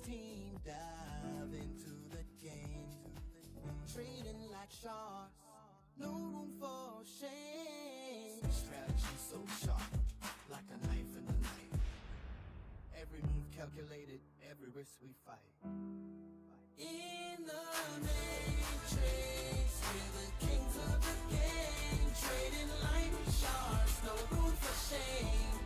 team dive into the game, trading like sharks, no room for shame. Strategy so sharp, like a knife in the night. Every move calculated, every risk we fight. In the matrix, we're the kings of the game, trading like sharks, no room for shame.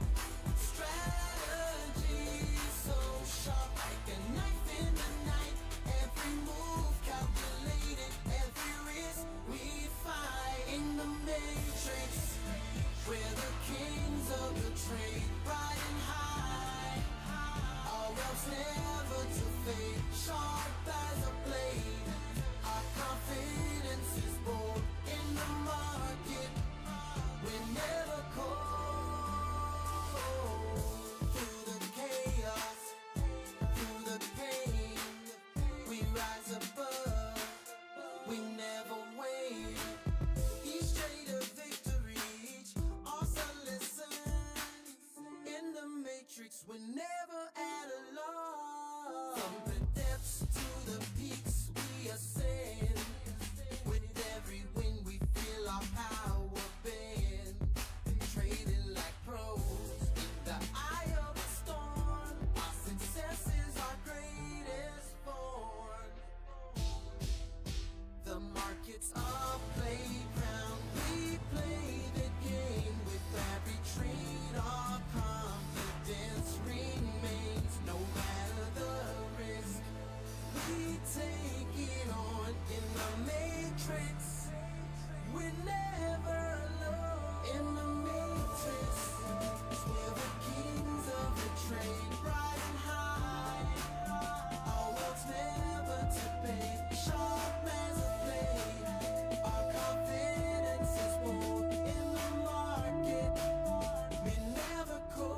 Strategy so sharp, like a knife in the night. Every move calculated, every risk we fight. In the matrix, we're the kings of the trade, riding high. Our wealth's never to fade, sharp as a blade. Our confidence is bold in the market. We're never cold. Through the chaos, through the pain, we rise above, we never wait. Each trade a victory, each also listens. In the matrix, we're never at a loss. From the depths to the peaks, we ascend. With every win, we feel our power bend. Trading like pros in the eye of a storm. Our success is our greatest form. The market's our playground. We play the game with every trade. Our confidence remains, no matter the risk. We take it on in the matrix. We're never alone in the matrix. We're the kings of the trade, riding high. Our wealth's never to pay, sharp as a blade. Our confidence is bold in the market. We're never cold.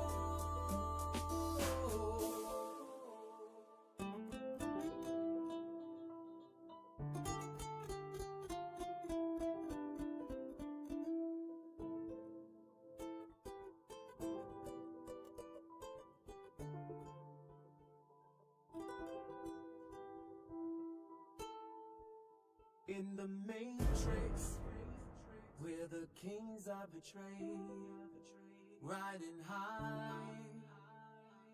In the matrix, we're the kings of the trade, riding high.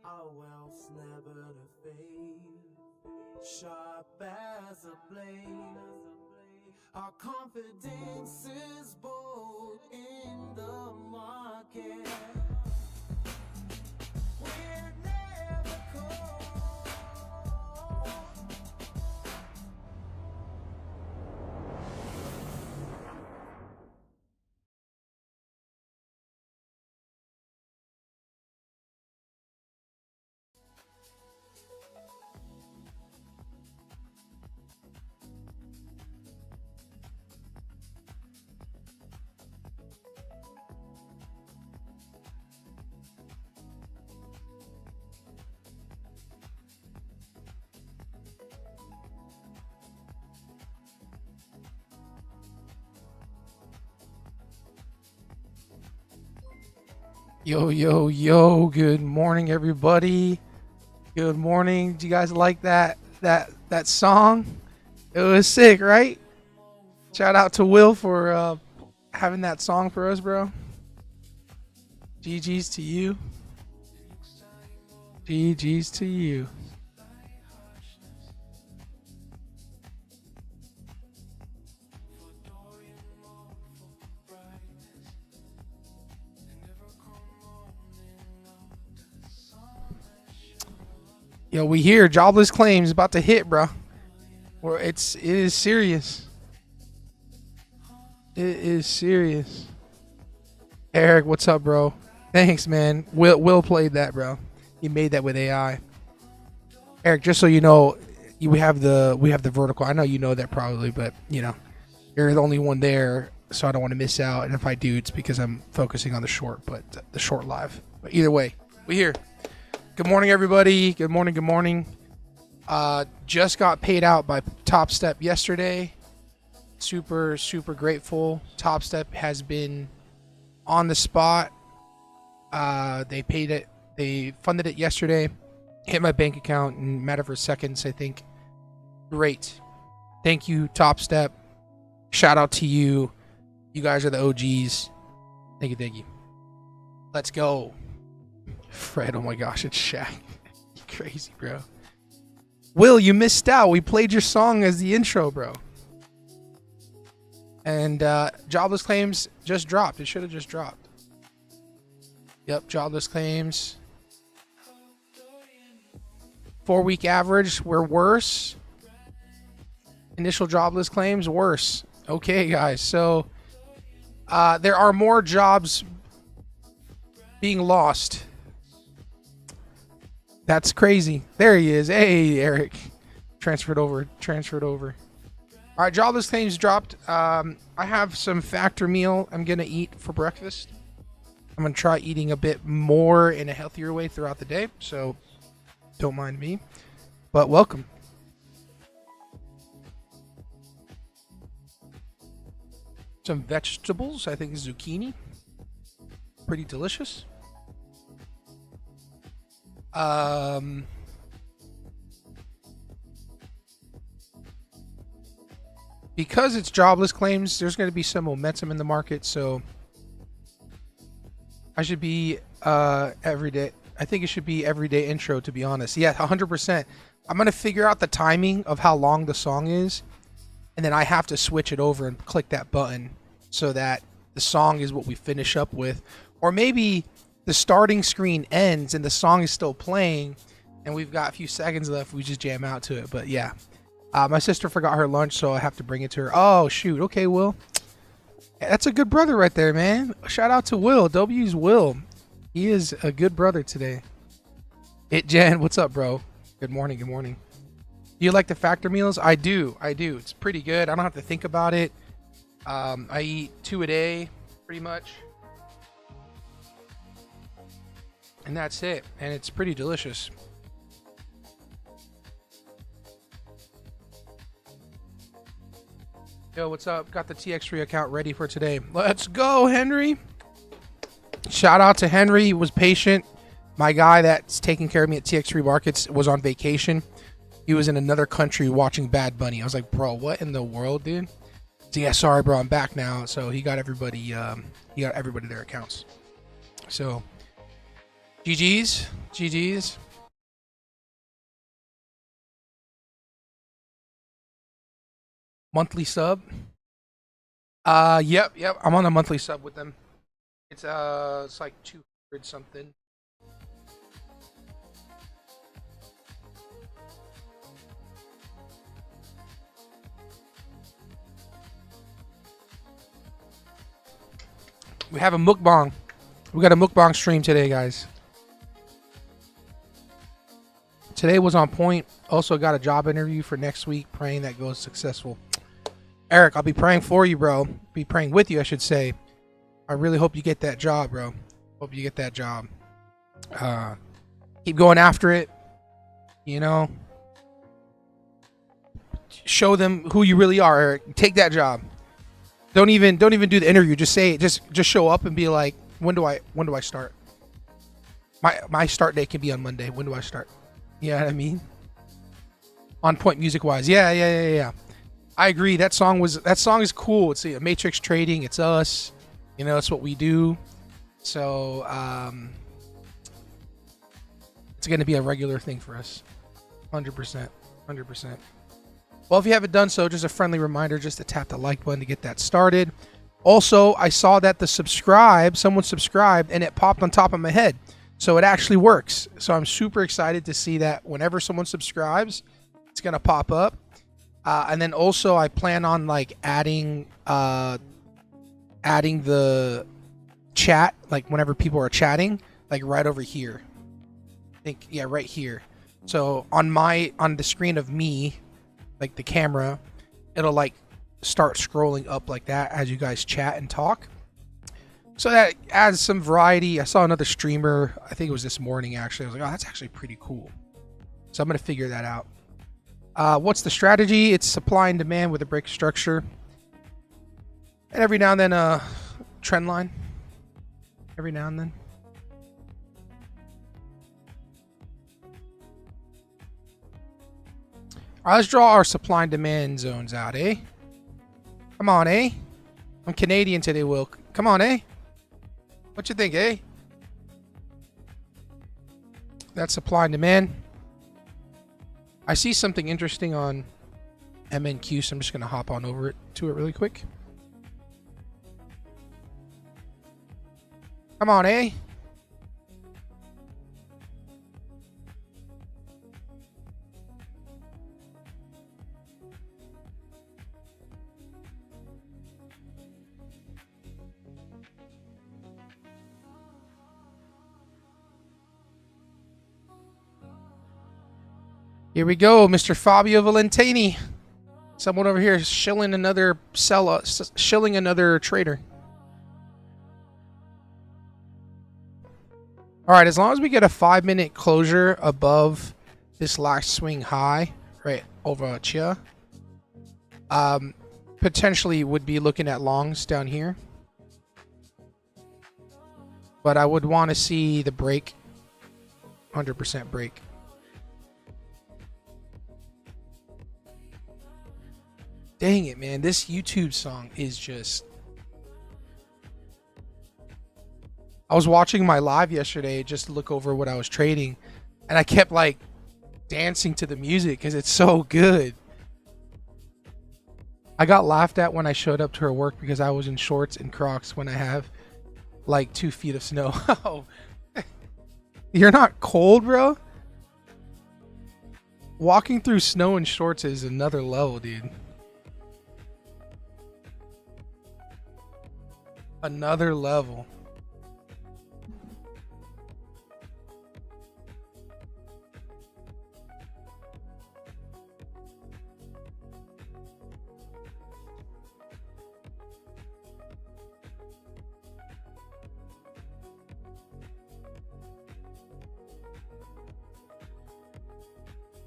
Our wealth's never to fade, sharp as a blade. Our confidence is bold in the market. We're never cold. Yo, yo, yo, good morning, everybody. Good morning. Do you guys like that song? It was sick, right? Shout out to Will for having that song for us, bro. GG's to you. GG's to you. Yo, we hear jobless claims about to hit, bro. Or it is serious. It is serious. Eric, what's up, bro? Thanks, man. Will played that, bro. He made that with AI. Eric, just so you know, we have the vertical. I know you know that probably, but you know, you're the only one there, so I don't want to miss out. And if I do, it's because I'm focusing on the short, but the short live. But either way, we here. Good morning, everybody. Good morning. Good morning. Just got paid out by TopStep yesterday. Super grateful. TopStep has been on the spot. They paid it. They funded it yesterday. hit my bank account in a matter of seconds, I think. Great. Thank you, TopStep. Shout out to you. You guys are the OGs. Thank you, thank you. Let's go. Fred, oh my gosh, it's Shaq. Crazy, bro. Will, you missed out. We played your song as the intro, bro. And jobless claims just dropped. It should have just dropped. Yep, jobless claims. 4-week average, we're worse. Initial jobless claims, worse. Okay, guys. So there are more jobs being lost. That's crazy. There he is. Hey, Eric. Transferred over. All right, jobless claims dropped. I have some factor meal I'm going to eat for breakfast. I'm going to try eating a bit more in a healthier way throughout the day. So don't mind me. But welcome. Some vegetables. I think zucchini. Pretty delicious. Because it's jobless claims, there's going to be some momentum in the market, so I should be every day. I think it should be everyday intro, to be honest. Yeah, 100%. I'm going to figure out the timing of how long the song is, and then I have to switch it over and click that button so that the song is what we finish up with. Or maybe the starting screen ends and the song is still playing and we've got a few seconds left. We just jam out to it. But yeah, my sister forgot her lunch, so I have to bring it to her. Oh, shoot. Okay, Will. That's a good brother right there, man. Shout out to Will. W's Will. He is a good brother today. Jen, what's up, bro? Good morning. Good morning. Do you like the factor meals? I do. It's pretty good. I don't have to think about it. I eat 2 a day, pretty much. And that's it. And it's pretty delicious. Yo, what's up? Got the TX3 account ready for today. Let's go, Henry. Shout out to Henry. He was patient. My guy that's taking care of me at TX3 Markets was on vacation. He was in another country watching Bad Bunny. I was like, bro, what in the world, dude? So yeah, sorry, bro. I'm back now. So he got everybody their accounts. So GG's. Monthly sub. Yep. I'm on a monthly sub with them. It's like 200 something. We have a mukbang. We got a mukbang stream today, guys. Today was on point. Also got a job interview for next week. Praying that goes successful. Eric, I'll be praying for you, bro. Be praying with you, I should say. I really hope you get that job, bro. Hope you get that job. Keep going after it. You know. Show them who you really are, Eric. Take that job. Don't even do the interview. Just say it. Just show up and be like, when do I start? My start date can be on Monday. When do I start? You know what I mean? On point music wise. Yeah. I agree. That song is cool. It's a Matrix Trading. It's us. You know, it's what we do. So it's going to be a regular thing for us. 100%. Well, if you haven't done so, just a friendly reminder just to tap the like button to get that started. Also, I saw that someone subscribed and it popped on top of my head. So it actually works. So I'm super excited to see that whenever someone subscribes, it's going to pop up. And then also I plan on like adding the chat, like whenever people are chatting, like right over here. Right here. So on the screen of me, like the camera, it'll like start scrolling up like that as you guys chat and talk. So that adds some variety. I saw another streamer, I think it was this morning actually. I was like, oh, that's actually pretty cool. So I'm going to figure that out. What's the strategy? It's supply and demand with a break structure. And every now and then a trend line. Every now and then. All right, let's draw our supply and demand zones out, eh? Come on, eh? I'm Canadian today, Will. Come on, eh? What you think, eh? That's supply and demand. I see something interesting on MNQ, so I'm just going to hop on over to it really quick. Come on, eh? Here we go, Mr. Fabio Valentini. Someone over here shilling another seller, shilling another trader. All right, as long as we get a 5-minute closure above this last swing high, right over here, potentially would be looking at longs down here. But I would want to see the break, 100% break. Dang it, man. This YouTube song is just... I was watching my live yesterday just to look over what I was trading, and I kept like dancing to the music because it's so good. I got laughed at when I showed up to her work because I was in shorts and Crocs when I have like 2 feet of snow. You're not cold, bro? Walking through snow in shorts is another level, dude. Another level.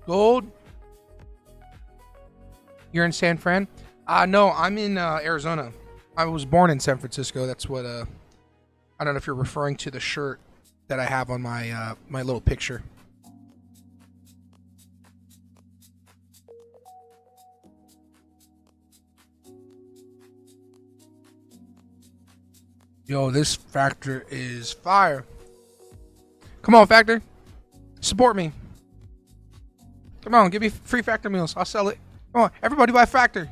Gold. You're in San Fran? No, I'm in Arizona. I was born in San Francisco. That's what I don't know if you're referring to the shirt that I have on my my little picture. Yo, this factor is fire. Come on, factor. Support me. Come on, give me free factor meals. I'll sell it. Come on, everybody buy factor.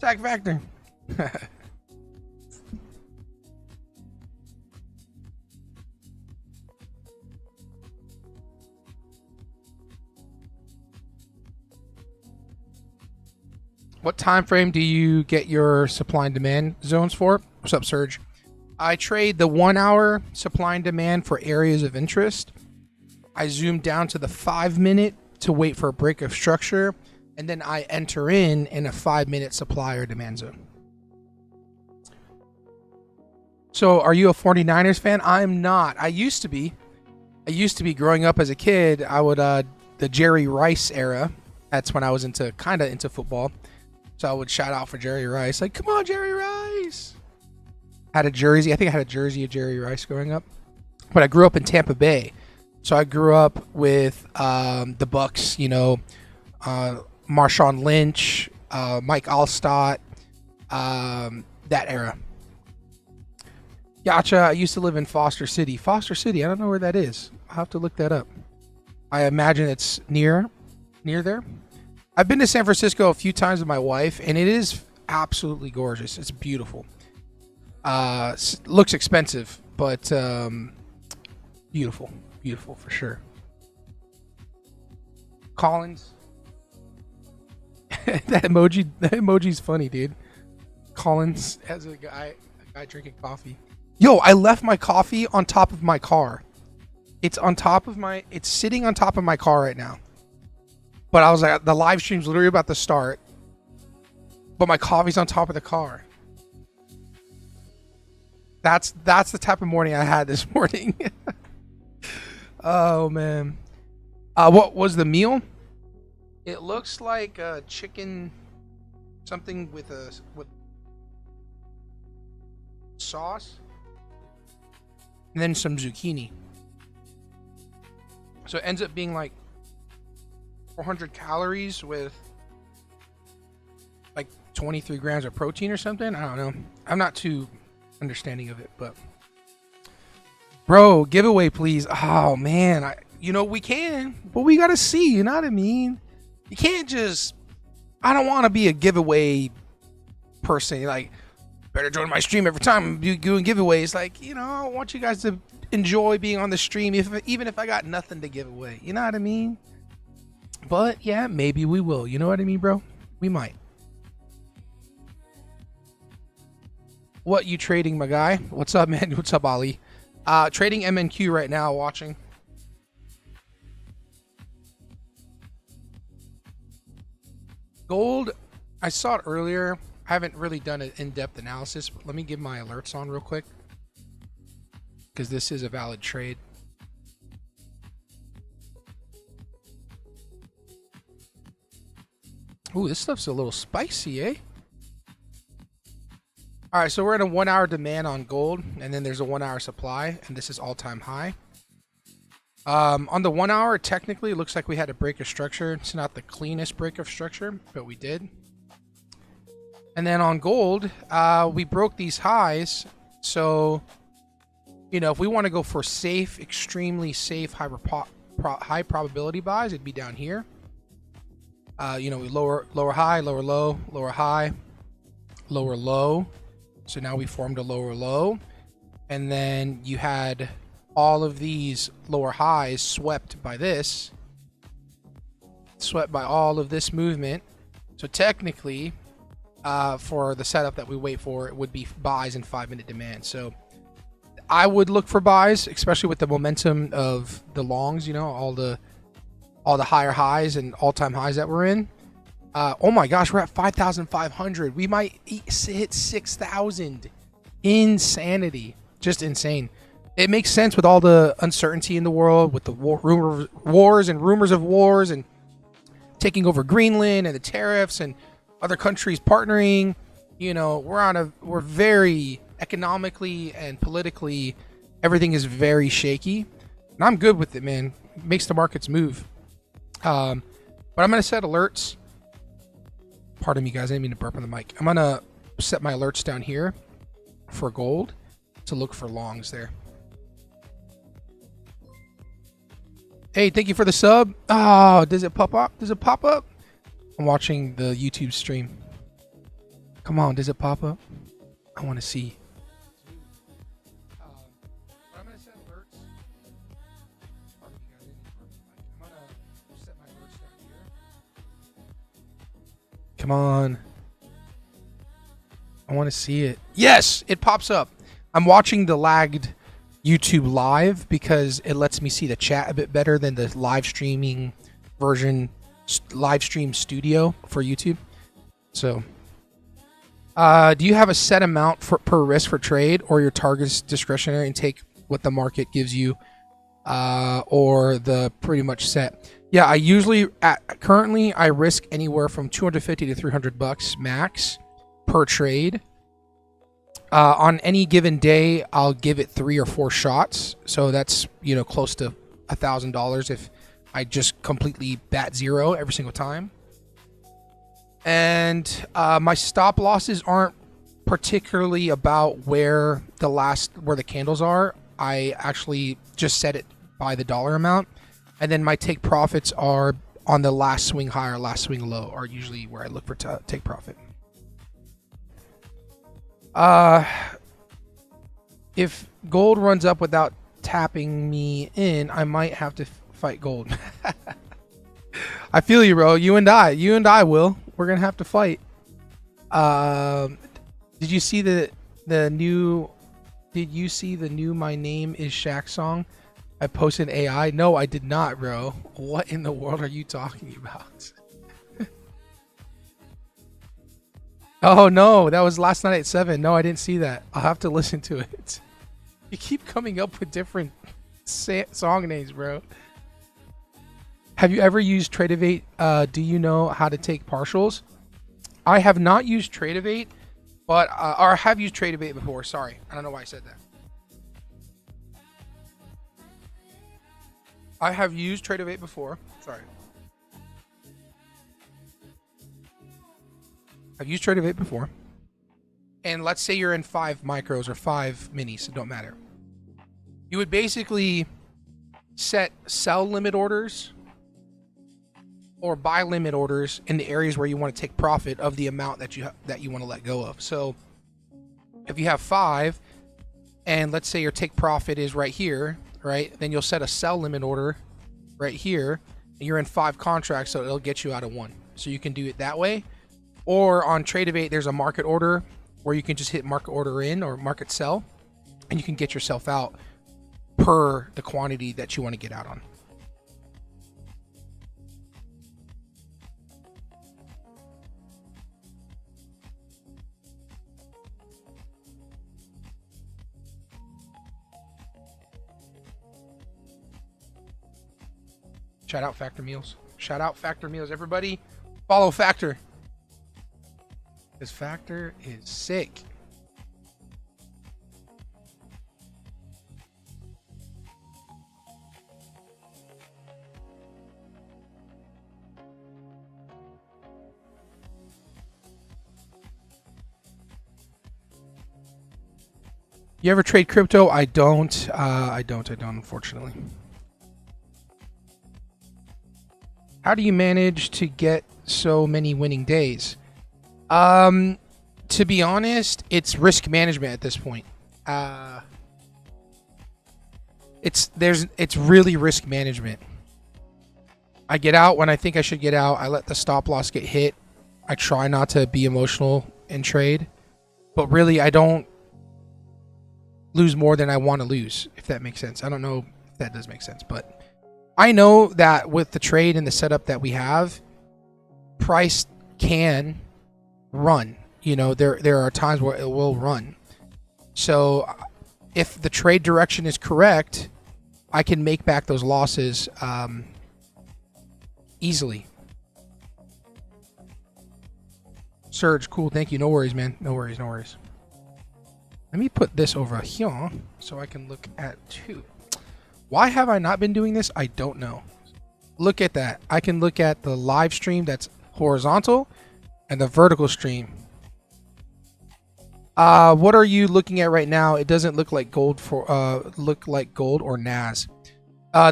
Tag factor. What time frame do you get your supply and demand zones for? What's up, Serge? I trade the 1 hour supply and demand for areas of interest. I zoom down to the 5-minute to wait for a break of structure, and then I enter in a 5-minute supply or demand zone. So are you a 49ers fan? I'm not. I used to be growing up as a kid. I would the Jerry Rice era. That's when I was kind of into football. So I would shout out for Jerry Rice, like, come on, Jerry Rice. Had a jersey. I think I had a jersey of Jerry Rice growing up. But I grew up in Tampa Bay. So I grew up with the Bucks, you know, Marshawn Lynch, Mike Allstott, that era. Gotcha. I used to live in Foster City. Foster City, I don't know where that is. I'll have to look that up. I imagine it's near there. I've been to San Francisco a few times with my wife, and it is absolutely gorgeous. It's beautiful. Looks expensive, but beautiful. Beautiful for sure. Collins. that emoji's funny, dude. Collins as a guy drinking coffee. Yo, I left my coffee on top of my car. It's sitting on top of my car right now. But I was like, the live stream's literally about to start, but my coffee's on top of the car. That's the type of morning I had this morning. Oh man. What was the meal? It looks like a chicken, something with sauce, and then some zucchini. So it ends up being like 400 calories with 23 grams of protein or something. I don't know. I'm not too understanding of it, but bro, giveaway please. Oh man, we can, but we gotta see. You know what I mean? You can't just. I don't want to be a giveaway person. Like, better join my stream every time you doing giveaways. Like, I want you guys to enjoy being on the stream, even if I got nothing to give away. You know what I mean? But yeah, maybe we will. You know what I mean, bro? We might. What you trading, my guy? What's up, man? What's up, Ali? Trading MNQ right now, watching. Gold, I saw it earlier. I haven't really done an in-depth analysis, but let me give my alerts on real quick, because this is a valid trade. Ooh, this stuff's a little spicy, eh? All right, so we're at a 1 hour demand on gold, and then there's a 1 hour supply, and this is all-time high. On the 1 hour, technically, it looks like we had to break a structure. It's not the cleanest break of structure, but we did. And then on gold, we broke these highs. So, if we want to go for safe, extremely safe, high probability buys, it'd be down here. We lower high, lower low, lower high, lower low. So now we formed a lower low. And then you had all of these lower highs swept by this, swept by all of this movement. So technically, for the setup that we wait for, it would be buys in 5-minute demand. So I would look for buys, especially with the momentum of the longs, all the higher highs and all-time highs that we're in. Oh my gosh, we're at 5,500. We might hit 6,000. Insanity. Just insane. It makes sense with all the uncertainty in the world, with the wars and rumors of wars and taking over Greenland and the tariffs and other countries partnering. We're very economically and politically, everything is very shaky. And I'm good with it, man. It makes the markets move. But I'm going to set alerts. Pardon me, guys. I didn't mean to burp on the mic. I'm going to set my alerts down here for gold to look for longs there. Hey, thank you for the sub. Oh, does it pop up? Does it pop up? I'm watching the YouTube stream. Come on, does it pop up? I want to see. I'm going to set alerts. I'm going to set my alerts down here. Come on. I want to see it. Yes, it pops up. I'm watching the lagged YouTube live because it lets me see the chat a bit better than the live streaming version, live stream studio for YouTube. So, do you have a set amount per risk for trade, or your target's discretionary and take what the market gives you, or the pretty much set? Yeah, I usually currently I risk anywhere from $250 to $300 max per trade. On any given day, I'll give it 3 or 4 shots. So that's, close to $1,000 if I just completely bat zero every single time. And my stop losses aren't particularly about where the candles are. I actually just set it by the dollar amount. And then my take profits are on the last swing high or last swing low are usually where I look for take profit. If gold runs up without tapping me in, I might have to fight gold. I feel you, bro. You and I will. We're gonna have to fight. Did you see the new? Did you see the new "My Name Is Shaq" song? I posted AI. No, I did not, bro. What in the world are you talking about? Oh no, that was last night at 7. No, I didn't see that. I'll have to listen to it. You keep coming up with different song names, bro. Have you ever used Tradeovate? Do you know how to take partials? I have not used Tradeovate, but or have used Tradeovate before. Sorry, I don't know why I said that. I have used Tradeovate before. Sorry. I've used Trade of 8 before. And let's say you're in 5 micros or 5 minis, it don't matter. You would basically set sell limit orders or buy limit orders in the areas where you want to take profit of the amount that you want to let go of. So if you have 5 and let's say your take profit is right here, right? Then you'll set a sell limit order right here and you're in 5 contracts, so it'll get you out of 1. So you can do it that way. Or on Trade of 8, there's a market order where you can just hit market order in or market sell and you can get yourself out per the quantity that you want to get out on. Shout out Factor Meals. Shout out Factor Meals. Everybody follow Factor. This Factor is sick. You ever trade crypto? I don't. I don't, unfortunately. How do you manage to get so many winning days? To be honest, it's risk management at this point. It's really risk management. I get out when I think I should get out. I let the stop loss get hit. I try not to be emotional in trade, but really I don't lose more than I want to lose, if that makes sense. I don't know if that does make sense, but I know that with the trade and the setup that we have, price can run. You know, there are times where it will run. So if the trade direction is correct, I can make back those losses easily. Surge, cool, thank you. No worries, man. No worries, no worries. Let me put this over here so I can look at two. Why have I not been doing this? I don't know. Look at that. I can look at the live stream that's horizontal and the vertical stream. What are you looking at right now? It doesn't look like gold or NAS.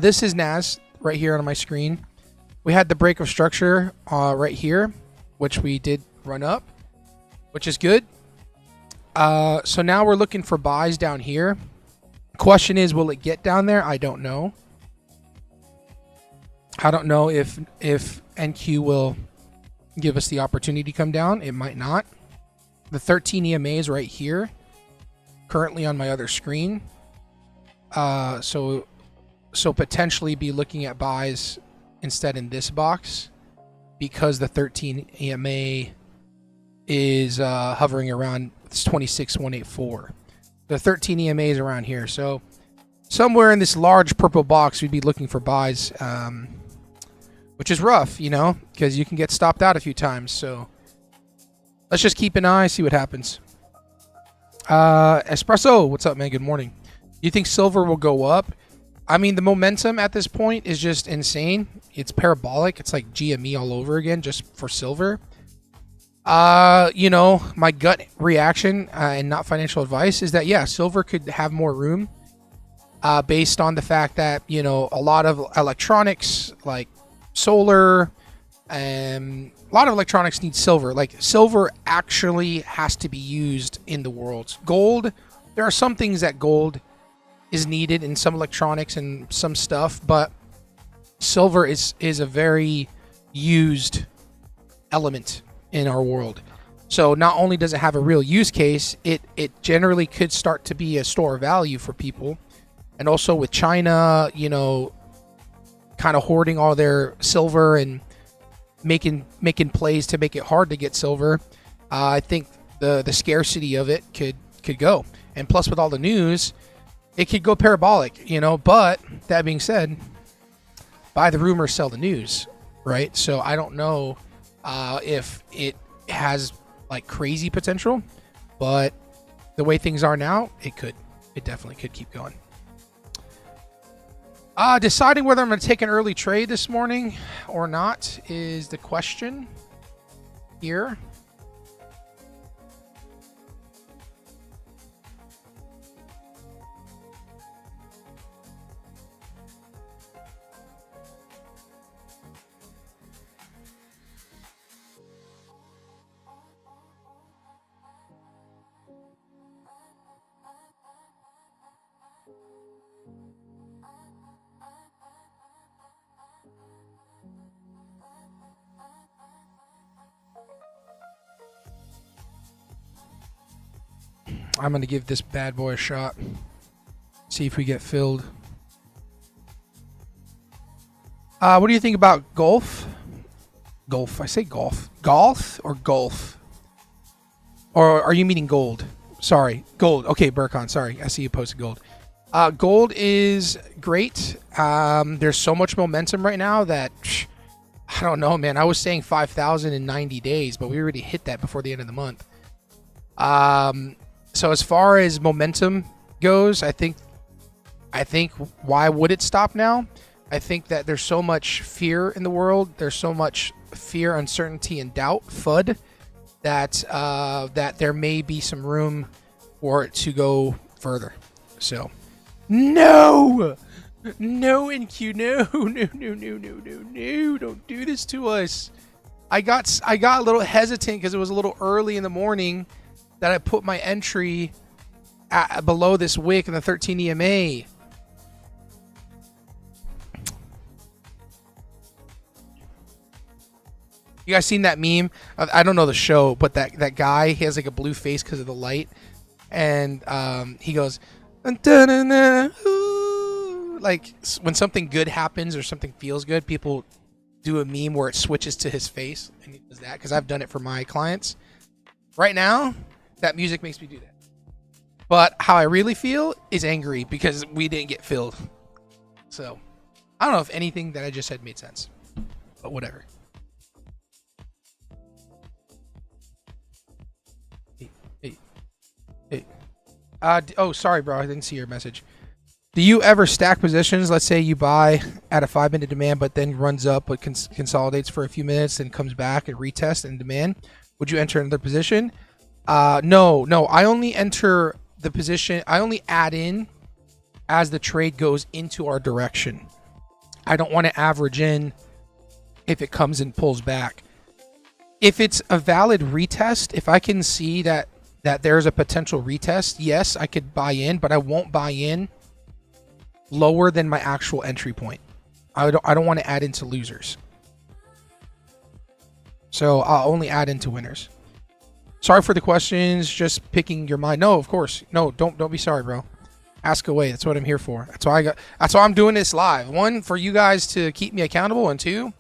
This is NAS right here on my screen. We had the break of structure right here, which we did run up, which is good. So now we're looking for buys down here. Question is, will it get down there? I don't know. I don't know if NQ will give us the opportunity to come down. It might not. The 13 EMA is right here, currently on my other screen. So potentially be looking at buys instead in this box because the 13 EMA is hovering around 26,184. The 13 EMA is around here, so somewhere in this large purple box we'd be looking for buys, which is rough, you know, because you can get stopped out a few times. So let's just keep an eye, see what happens. Espresso, what's up, man? Good morning. Do you think silver will go up? I mean, the momentum at this point is just insane. It's parabolic. It's like GME all over again just for silver. You know, my gut reaction and not financial advice is that, yeah, silver could have more room based on the fact that, you know, a lot of electronics like solar and a lot of electronics need silver. Like silver actually has to be used in the world. Gold, there are some things that gold is needed in some electronics and some stuff, but silver is a very used element in our world. So not only does it have a real use case, it generally could start to be a store of value for people. And also with China, you know, kind of hoarding all their silver and making plays to make it hard to get silver, I think the scarcity of it could go. And plus with all the news, it could go parabolic, you know. But that being said, buy the rumor, sell the news, right? So I don't know if it has like crazy potential, but the way things are now, it definitely could keep going. Deciding whether I'm going to take an early trade this morning or not is the question here. I'm gonna give this bad boy a shot. See if we get filled. What do you think about golf? Golf. I say golf. Golf or golf? Or are you meaning gold? Sorry, gold. Okay, Burkon. Sorry, I see you posted gold. Gold is great. There's so much momentum right now that I don't know, man. I was saying 5,000 in 90 days, but we already hit that before the end of the month. So as far as momentum goes, I think why would it stop now? I think that there's so much fear in the world. There's so much fear, uncertainty, and doubt, FUD, that that there may be some room for it to go further. So, no, NQ, no, don't do this to us. I got a little hesitant because it was a little early in the morning that I put my entry below this wick in the 13 EMA. You guys seen that meme? I don't know the show, but that guy, he has like a blue face because of the light, and he goes, like when something good happens or something feels good, people do a meme where it switches to his face, and he does that because I've done it for my clients. Right now, that music makes me do that. But how I really feel is angry because we didn't get filled. So I don't know if anything that I just said made sense, but whatever. Hey. Oh, sorry, bro. I didn't see your message. Do you ever stack positions? Let's say you buy at a 5-minute demand, but then runs up, but consolidates for a few minutes and comes back and retests and demand. Would you enter another position? No. I only enter the position. I only add in as the trade goes into our direction. I don't want to average in if it comes and pulls back. If it's a valid retest, if I can see that there's a potential retest, yes, I could buy in, but I won't buy in lower than my actual entry point. I don't want to add into losers. So I'll only add into winners. Sorry for the questions, just picking your mind. No, of course. No, don't be sorry, bro. Ask away. That's what I'm here for. That's why I'm doing this live. One, for you guys to keep me accountable, and two,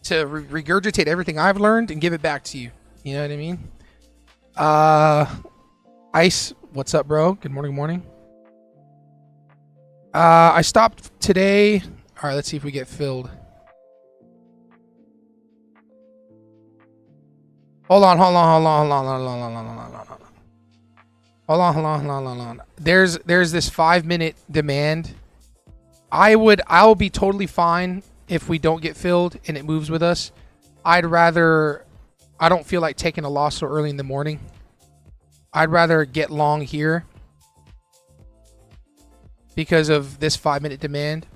to regurgitate everything I've learned and give it back to you. You know what I mean? Ice, what's up, bro? Good morning. I stopped today. All right, let's see if we get filled. Hold on. There's this 5-minute demand. I'll be totally fine if we don't get filled and it moves with us. I don't feel like taking a loss so early in the morning. I'd rather get long here because of this 5-minute demand,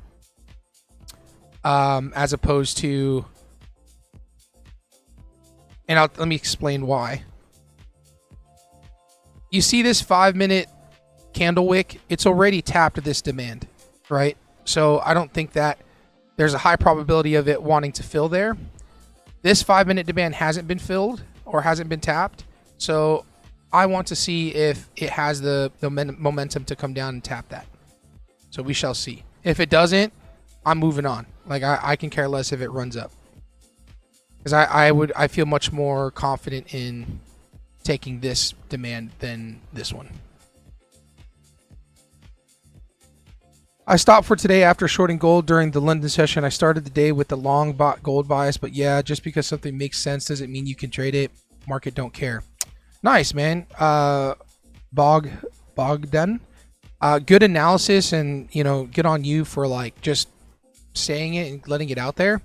as opposed to, and let me explain why. You see this 5-minute candle wick, it's already tapped this demand, right? So I don't think that there's a high probability of it wanting to fill there. This 5-minute demand hasn't been filled or hasn't been tapped. So I want to see if it has the momentum to come down and tap that. So we shall see. If it doesn't, I'm moving on. Like I can care less if it runs up. Because I feel much more confident in taking this demand than this one. I stopped for today after shorting gold during the London session. I started the day with the long bot gold bias, but yeah, just because something makes sense doesn't mean you can trade it. Market don't care. Nice, man. Bogdan. Good analysis, and good on you for like just saying it and letting it out there.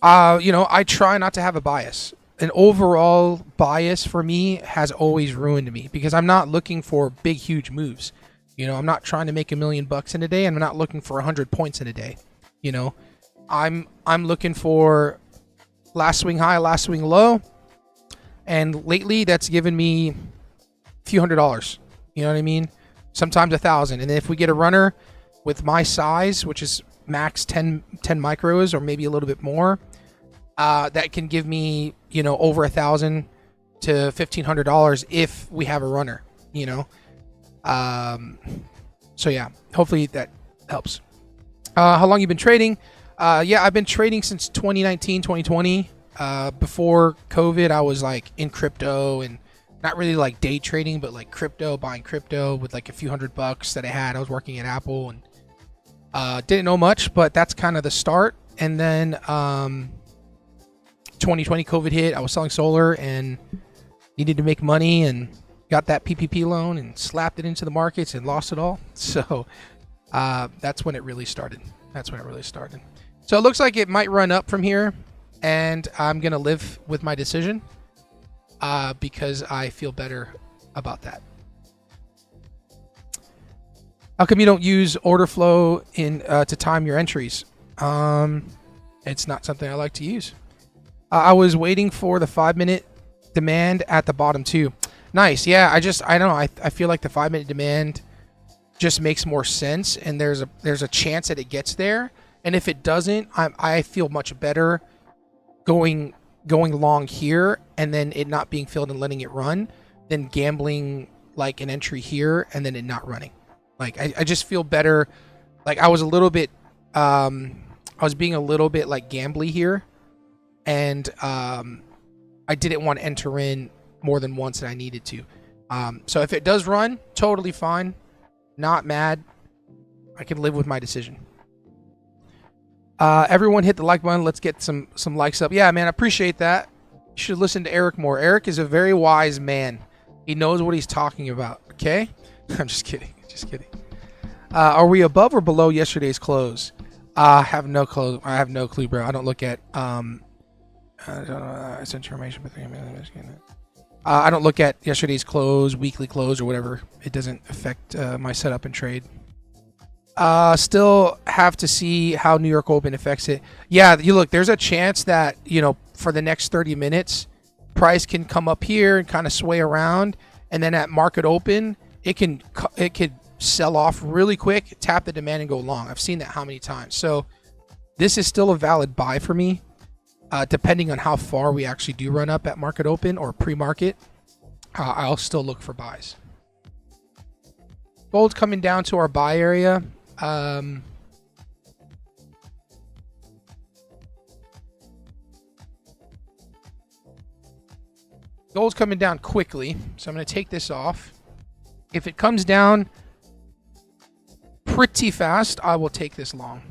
I try not to have a bias. An overall bias for me has always ruined me because I'm not looking for big, huge moves. I'm not trying to make $1 million in a day, and I'm not looking for 100 points in a day. I'm looking for last swing high, last swing low, and lately that's given me a few $100. You know what I mean? Sometimes 1,000, and then if we get a runner with my size, which is max 10 micros or maybe a little bit more, that can give me over $1,000 to $1,500 if we have a runner. you know. So yeah, hopefully that helps. How long you been trading? Yeah, I've been trading since 2019, 2020. Before COVID, I was like in crypto and not really like day trading, but like crypto, buying crypto with like a few $100 that I had. I was working at Apple and didn't know much, but that's kind of the start. And then 2020 COVID hit. I was selling solar and needed to make money and got that PPP loan and slapped it into the markets and lost it all. So that's when it really started. So it looks like it might run up from here, and I'm going to live with my decision because I feel better about that. How come you don't use order flow to time your entries? It's not something I like to use. I was waiting for the 5-minute demand at the bottom too. Nice. Yeah, I don't know. I feel like the 5-minute demand just makes more sense, and there's a chance that it gets there. And if it doesn't, I feel much better going long here and then it not being filled and letting it run than gambling like an entry here and then it not running. Like I just feel better. Like I was a little bit I was being a little bit like gambly here, and I didn't want to enter in more than once than I needed to. So if it does run, totally fine. Not mad. I can live with my decision. Everyone hit the like button. Let's get some likes up. Yeah, man, I appreciate that. You should listen to Eric more. Eric is a very wise man. He knows what he's talking about. Okay? I'm just kidding. Are we above or below yesterday's close? I have no clue. Bro. I don't look at I sent information, but I don't look at yesterday's close, weekly close, or whatever. It doesn't affect my setup and trade. Still have to see how New York Open affects it. Yeah, you look, there's a chance that, for the next 30 minutes, price can come up here and kind of sway around, and then at market open, it could sell off really quick, tap the demand, and go long. I've seen that how many times. So this is still a valid buy for me, depending on how far we actually do run up at market open or pre-market. I'll still look for buys. Gold's coming down to our buy area. Gold's coming down quickly, so I'm going to take this off. If it comes down pretty fast, I will take this long.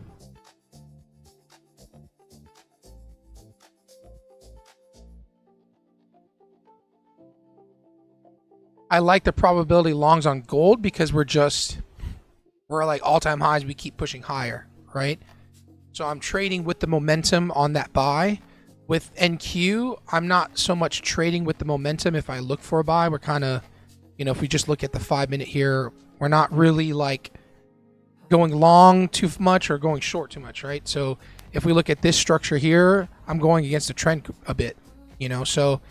I like the probability longs on gold because we're like all-time highs. We keep pushing higher, right? So I'm trading with the momentum on that buy. With NQ, I'm not so much trading with the momentum. If I look for a buy, we're kind of, if we just look at the 5-minute here, we're not really like going long too much or going short too much, right? So if we look at this structure here, I'm going against the trend a bit, so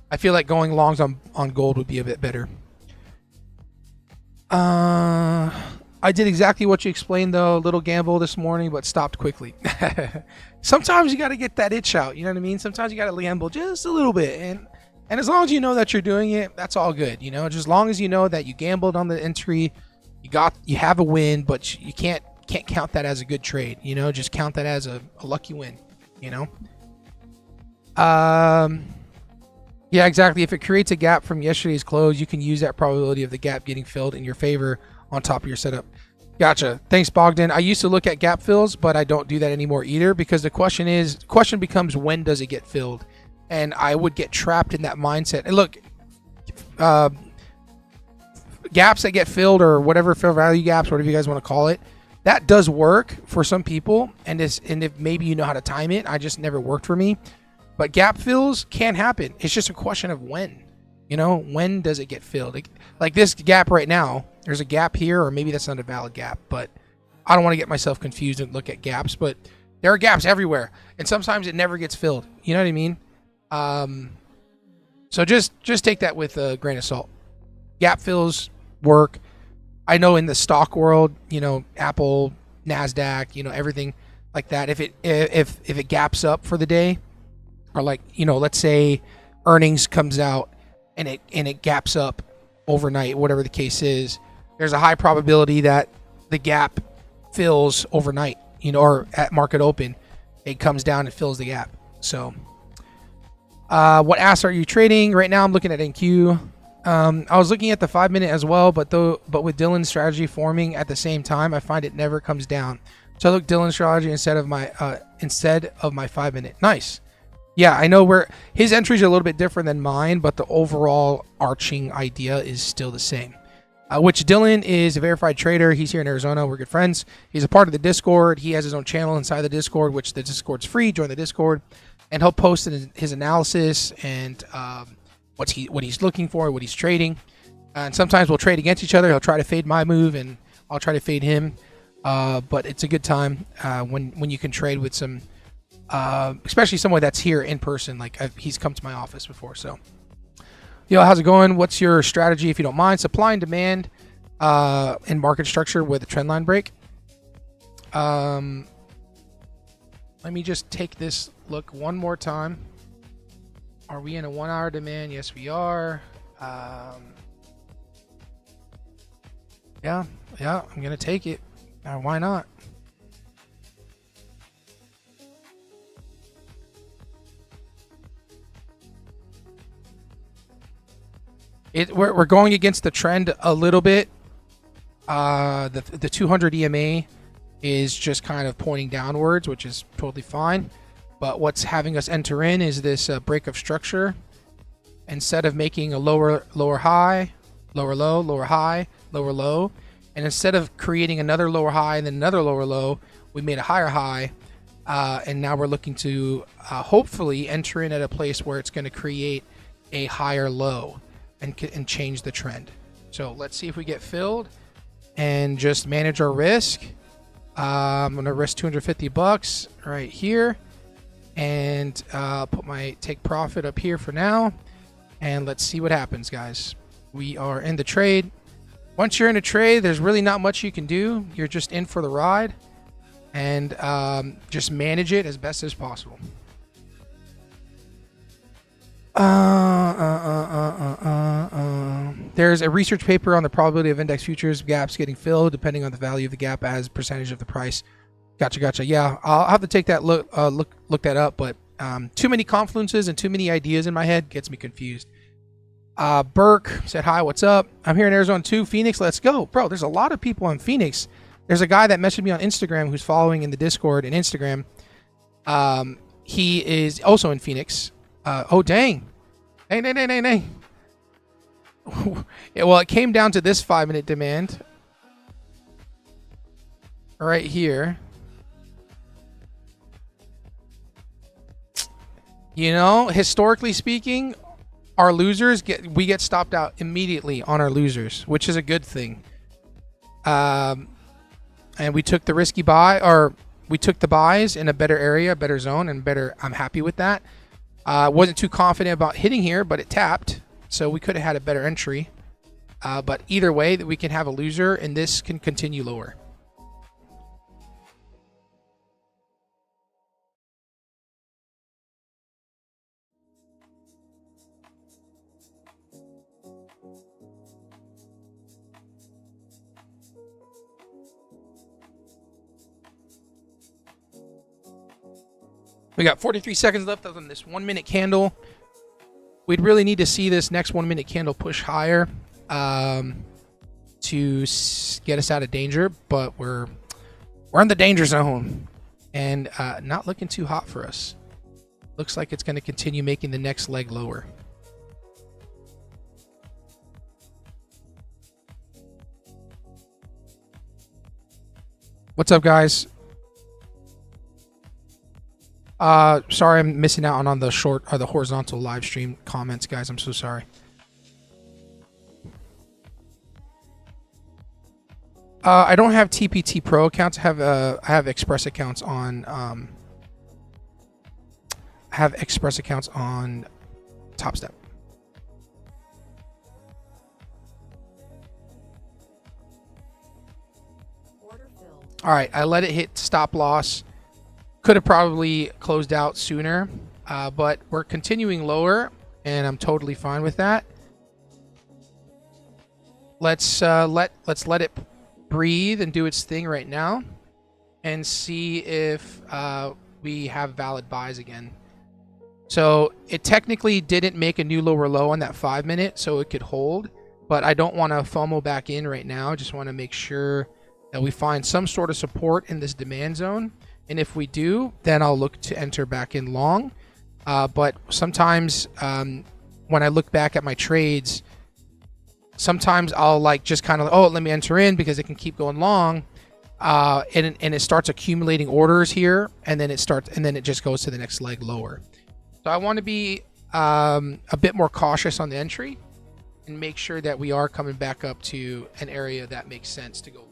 I feel like going longs on gold would be a bit better. I did exactly what you explained, though. A little gamble this morning, but stopped quickly. Sometimes you got to get that itch out. You know what I mean? Sometimes you got to gamble just a little bit. And as long as you know that you're doing it, that's all good. Just as long as you know that you gambled on the entry, you have a win, but you can't count that as a good trade. Just count that as a lucky win. Yeah, exactly. If it creates a gap from yesterday's close, you can use that probability of the gap getting filled in your favor on top of your setup. Gotcha. Thanks, Bogdan. I used to look at gap fills, but I don't do that anymore either, because the question becomes, when does it get filled? And I would get trapped in that mindset. And look, gaps that get filled, or whatever, fair value gaps, whatever you guys want to call it, that does work for some people. And if maybe you know how to time it, I just never worked for me. But gap fills can happen. It's just a question of when. When does it get filled? Like this gap right now, there's a gap here, or maybe that's not a valid gap, but I don't want to get myself confused and look at gaps, but there are gaps everywhere, and sometimes it never gets filled. You know what I mean? So just take that with a grain of salt. Gap fills work. I know in the stock world, Apple, NASDAQ, everything like that, if it gaps up for the day, or like, let's say earnings comes out and it gaps up overnight, whatever the case is, there's a high probability that the gap fills overnight, or at market open, it comes down and fills the gap. So, what asset are you trading right now? I'm looking at NQ. I was looking at the 5-minute as well, but with Dylan's strategy forming at the same time, I find it never comes down. So I look Dylan's strategy instead of my 5-minute. Nice. Yeah, I know where his entries are a little bit different than mine, but the overall arching idea is still the same. Which Dylan is a verified trader. He's here in Arizona. We're good friends. He's a part of the Discord. He has his own channel inside the Discord, which the Discord's free. Join the Discord, and he'll post his analysis and what he's looking for, what he's trading. And sometimes we'll trade against each other. He'll try to fade my move, and I'll try to fade him. But it's a good time when you can trade with some, especially someone that's here in person. Like he's come to my office before. So, how's it going? What's your strategy, if you don't mind? Supply and demand and market structure with a trend line break. Let me just take this look one more time. Are we in a 1-hour demand? Yes, we are. Yeah, I'm gonna take it. Why not? We're going against the trend a little bit. The 200 EMA is just kind of pointing downwards, which is totally fine. But what's having us enter in is this break of structure. Instead of making a lower high, lower low, lower high, lower low, and instead of creating another lower high and then another lower low, we made a higher high, and now we're looking to hopefully enter in at a place where it's going to create a higher low and change the trend. So let's see if we get filled and just manage our risk. I'm going to risk $250 right here, and put my take profit up here for now, and let's see what happens, guys. We are in the trade. Once you're in a trade, there's really not much you can do. You're just in for the ride, and just manage it as best as possible. There's a research paper on the probability of index futures gaps getting filled depending on the value of the gap as percentage of the price. Gotcha. Yeah, I'll have to take that look that up, but too many confluences and too many ideas in my head gets me confused. Burke said, hi, what's up? I'm here in Arizona too. Phoenix, let's go. Bro, there's a lot of people in Phoenix. There's a guy that messaged me on Instagram who's following in the Discord and Instagram. He is also in Phoenix. Oh, dang. Dang. Yeah, well, it came down to this 5-minute demand right here. Historically speaking, our losers get stopped out immediately on our losers, which is a good thing. And we took the risky buy, or we took the buys in a better area, better zone, and better. I'm happy with that. Wasn't too confident about hitting here, but it tapped, so we could have had a better entry. But either way, that we can have a loser, and this can continue lower. We got 43 seconds left on this 1-minute candle. We'd really need to see this next 1-minute candle push higher to get us out of danger, but we're in the danger zone and not looking too hot for us. Looks like it's going to continue making the next leg lower. What's up, guys? Sorry, I'm missing out on the short or the horizontal live stream comments, guys. I'm so sorry. I don't have TPT Pro accounts. I have Express accounts on. I have Express accounts on TopStep. All right, I let it hit stop loss. Could have probably closed out sooner, but we're continuing lower, and I'm totally fine with that. let's let it breathe and do its thing right now, and see if we have valid buys again. So it technically didn't make a new lower low on that 5 minute, so it could hold. But I don't want to FOMO back in right now. Just want to make sure that we find some sort of support in this demand zone. And if we do, then I'll look to enter back in long. But sometimes when I look back at my trades, sometimes I'll like just kind of, oh, let me enter in because it can keep going long. And it starts accumulating orders here, and then it just goes to the next leg lower. So I want to be a bit more cautious on the entry and make sure that we are coming back up to an area that makes sense to go.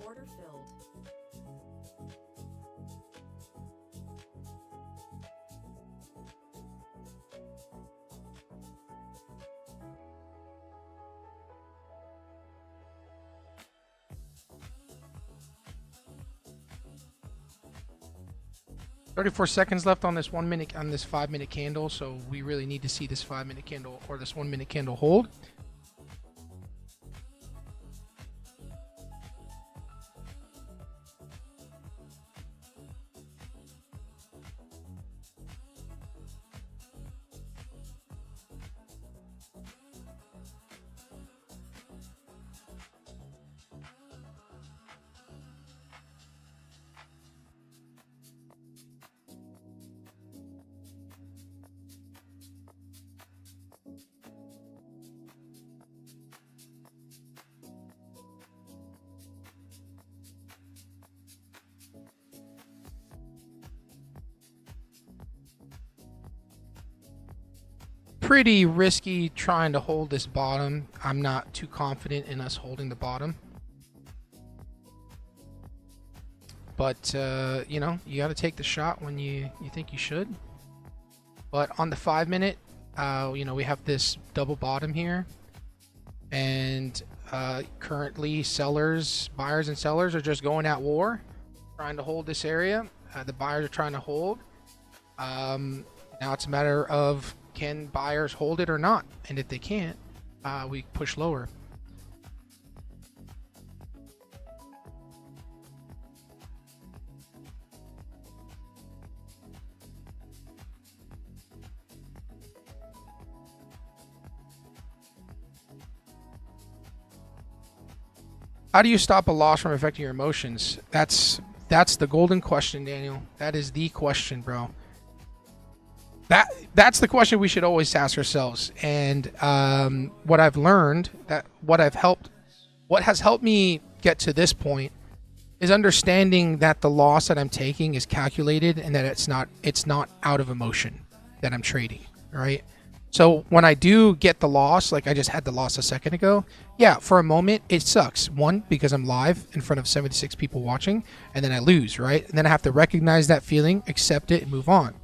Order filled. "34 seconds left on this 1 minute, on this 5 minute candle, so we really need to see this 5 minute candle or this 1 minute candle hold." Pretty risky trying to hold this bottom. I'm not too confident in us holding the bottom. but you know, you got to take the shot when you think you should. But on the 5 minute, you know, we have this double bottom here, and currently buyers and sellers are just going at war, trying to hold this area. The buyers are trying to hold. Now it's a matter of, can buyers hold it or not? And if they can't, we push lower. How do you stop a loss from affecting your emotions? That's the golden question, Daniel. That is the question, bro. That's the question we should always ask ourselves. And what I've learned, what has helped me get to this point, is understanding that the loss that I'm taking is calculated, and that it's not out of emotion that I'm trading, right? So when I do get the loss, like I just had the loss a second ago, yeah, for a moment it sucks. One, because I'm live in front of 76 people watching, and then I lose, right? And then I have to recognize that feeling, accept it, and move on.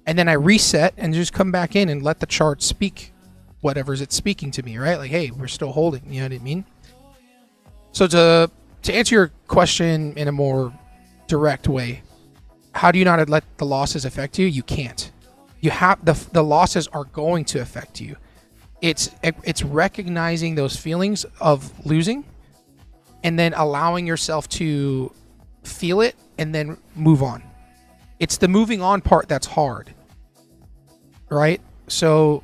And then I reset and just come back in and let the chart speak whatever's it's speaking to me, right? Like, hey, we're still holding, you know what I mean? So to answer your question in a more direct way, how do you not let the losses affect you? You can't. You have the losses are going to affect you. It's recognizing those feelings of losing, and then allowing yourself to feel it and then move on. It's the moving on part that's hard, right? So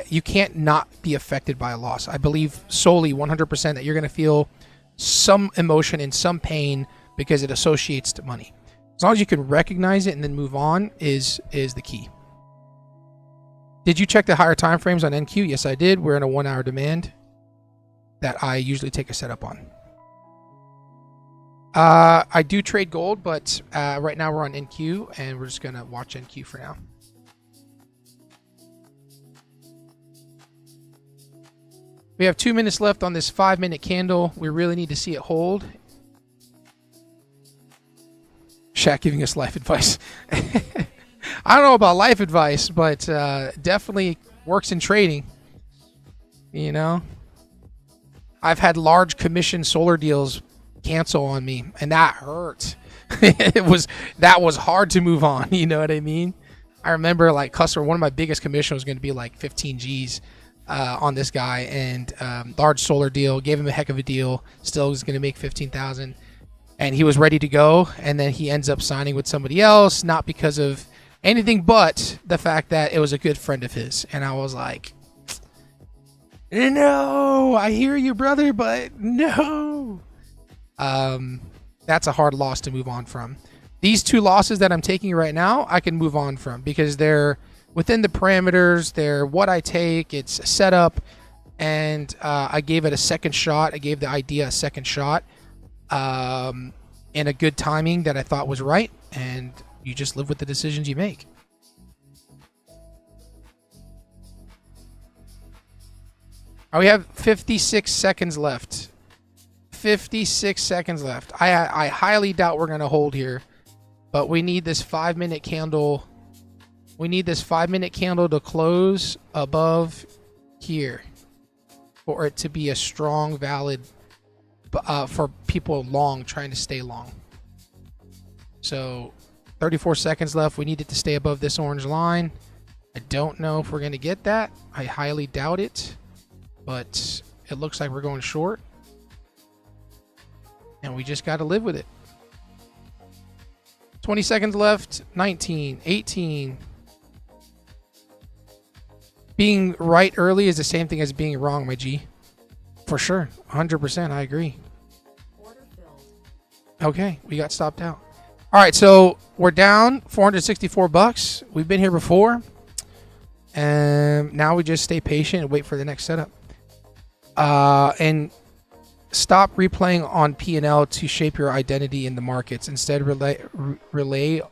you can't not be affected by a loss. I believe solely 100% that you're going to feel some emotion and some pain because it associates to money. As long as you can recognize it and then move on is the key. Did you check the higher time frames on NQ? Yes, I did. We're in a 1 hour demand that I usually take a setup on. I do trade gold, but right now we're on NQ, and we're just going to watch NQ for now. We have 2 minutes left on this 5 minute candle. We really need to see it hold. Shaq giving us life advice. I don't know about life advice, but definitely works in trading. You know, I've had large commission solar deals cancel on me, and that hurt. That was hard to move on. You know what I mean? I remember, like, customer, one of my biggest commission was going to be like 15 G's on this guy, and large solar deal, gave him a heck of a deal. Still was going to make 15,000, and he was ready to go, and then he ends up signing with somebody else, not because of anything but the fact that it was a good friend of his. And I was like, no, I hear you, brother, but no. That's a hard loss to move on from. These two losses that I'm taking right now, I can move on from because they're within the parameters. They're what I take. It's a setup, and I gave it a second shot. I gave the idea a second shot, and a good timing that I thought was right. And you just live with the decisions you make. We have 56 seconds left. 56 seconds left. I highly doubt we're going to hold here, but we need this 5 minute candle. We need this 5 minute candle to close above here for it to be a strong, valid for people long, trying to stay long. So 34 seconds left. We need it to stay above this orange line. I don't know if we're going to get that. I highly doubt it, but it looks like we're going short, and we just got to live with it. 20 seconds left. 19, 18. Being right early is the same thing as being wrong, my G. For sure. 100%. I agree. Okay. We got stopped out. All right. So we're down $464. We've been here before. And now we just stay patient and wait for the next setup. And stop replaying on P&L to shape your identity in the markets. Instead, rely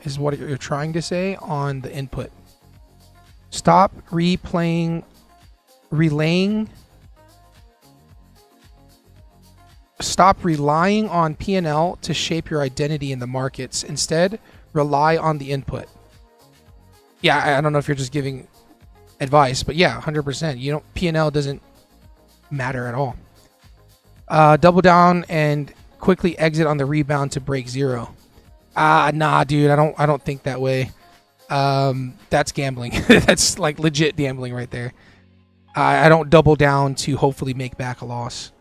is what you're trying to say on the input. Stop relaying Stop relying on P&L to shape your identity in the markets. Instead, rely on the input. Yeah, I don't know if you're just giving advice, but yeah, 100%. You don't, P&L doesn't matter at all. Double down and quickly exit on the rebound to break zero. Nah, dude, I don't think that way. That's gambling. That's like legit gambling right there. I don't double down to hopefully make back a loss.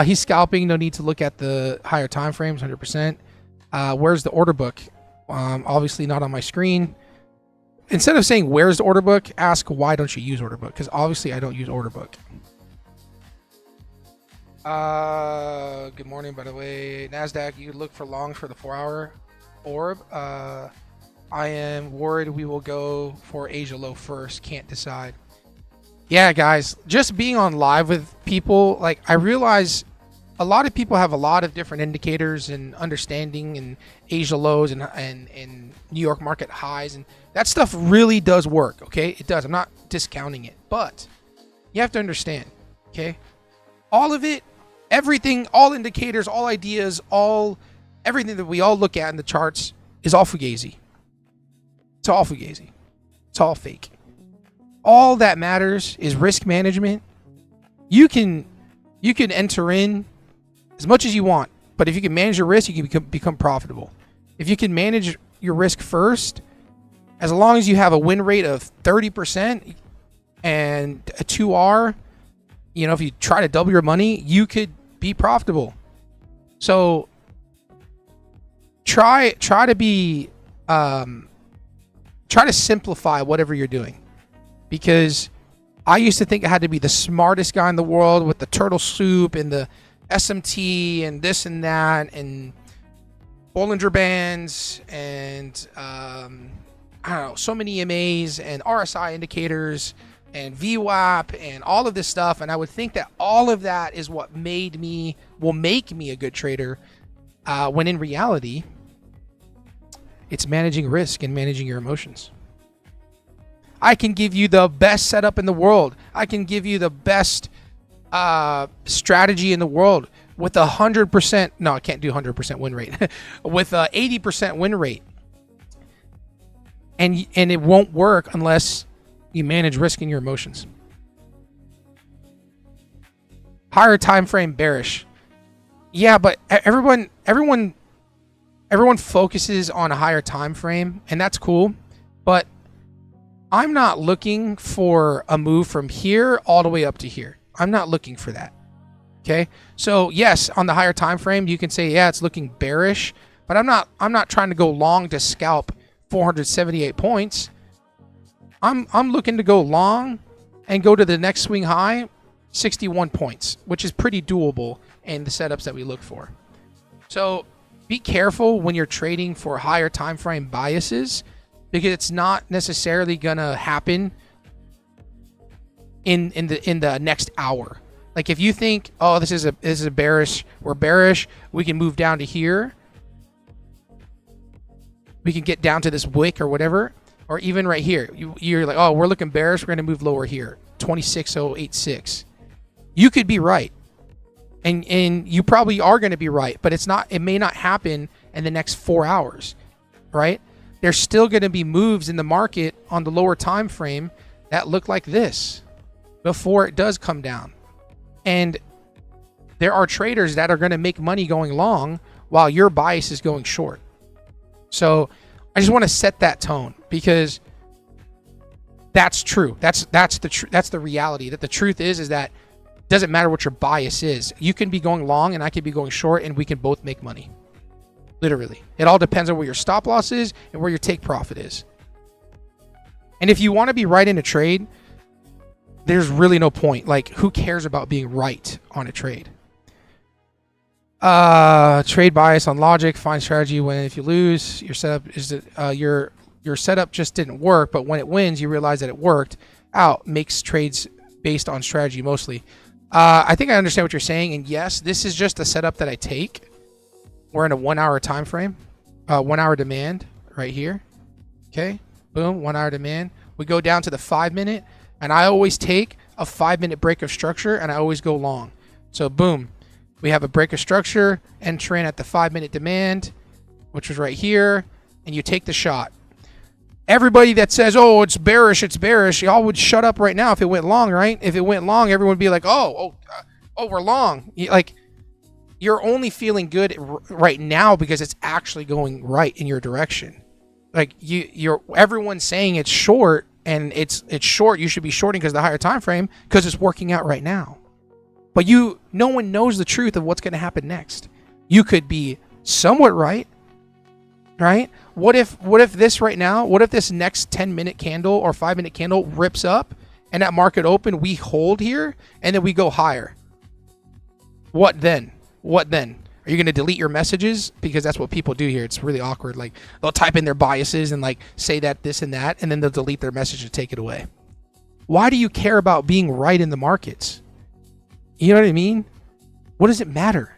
He's scalping. No need to look at the higher time frames. 100%. Where's the order book? Obviously not on my screen. Instead of saying where's the order book, ask why don't you use order book? Because obviously I don't use order book. Good morning, by the way. NASDAQ, you look for longs for the 4-hour orb. I am worried we will go for Asia low first. Can't decide. Yeah, guys, just being on live with people, like I realize a lot of people have a lot of different indicators and understanding and Asia lows and New York market highs, and that stuff really does work. Okay, it does. I'm not discounting it, but you have to understand. Okay, all of it, everything, all indicators, all ideas, everything that we all look at in the charts is all fugazi. It's all fugazi. It's all fake. All that matters is risk management. You can enter in as much as you want, but if you can manage your risk, you can become profitable. If you can manage your risk first, as long as you have a win rate of 30% and a 2R, you know, if you try to double your money, you could be profitable. So try to simplify whatever you're doing. Because I used to think I had to be the smartest guy in the world with the turtle soup and the SMT and this and that and Bollinger Bands and I don't know, so many EMAs and RSI indicators and VWAP and all of this stuff. And I would think that all of that is what will make me a good trader, when in reality, it's managing risk and managing your emotions. I can give you the best setup in the world. I can give you the best strategy in the world with 100%. No, I can't do 100% win rate. With 80% win rate. And it won't work unless you manage risk in your emotions. Higher time frame bearish. Yeah, but everyone focuses on a higher time frame, and that's cool. But I'm not looking for a move from here all the way up to here. I'm not looking for that. Okay? So yes, on the higher time frame, you can say, yeah, it's looking bearish, but I'm not trying to go long to scalp 478 points. I'm looking to go long and go to the next swing high, 61 points, which is pretty doable in the setups that we look for. So be careful when you're trading for higher time frame biases, because it's not necessarily gonna happen in the next hour. Like if you think, oh, this is a bearish, we're bearish, we can move down to here, we can get down to this wick or whatever, or even right here, you're like, oh, we're looking bearish, we're gonna move lower here, 26086. You could be right, and you probably are gonna be right, but it may not happen in the next 4 hours, right? There's still going to be moves in the market on the lower time frame that look like this before it does come down. And there are traders that are going to make money going long while your bias is going short. So I just want to set that tone, because that's true. That's the reality. That the truth is that it doesn't matter what your bias is. You can be going long and I can be going short, and we can both make money. Literally. It all depends on where your stop loss is and where your take profit is. And if you want to be right in a trade, there's really no point. Like, who cares about being right on a trade? Trade bias on logic. Find strategy when if you lose, your setup is your setup just didn't work, but when it wins, you realize that it worked out. Makes trades based on strategy mostly. I think I understand what you're saying, and yes, this is just a setup that I take. We're in a 1 hour time frame, 1 hour demand right here. Okay, boom, 1 hour demand. We go down to the 5 minute, and I always take a 5 minute break of structure, and I always go long. So boom, We have a break of structure, enter in at the 5-minute demand, which was right here, and you take the shot. Everybody that says, oh, it's bearish, y'all would shut up right now if it went long, right? If it went long, everyone would be like, oh, we're long. Like, you're only feeling good right now because it's actually going right in your direction. Like, everyone's saying it's short, and it's short. You should be shorting because of the higher time frame because it's working out right now. But no one knows the truth of what's going to happen next. You could be somewhat right? What if this right now, what if this next 10-minute candle or 5-minute candle rips up and at market open, we hold here and then we go higher? What then? Are you going to delete your messages? Because that's what people do here. It's really awkward. Like, they'll type in their biases and like say that, this and that, and then they'll delete their message and take it away. Why do you care about being right in the markets? You know what I mean? What does it matter?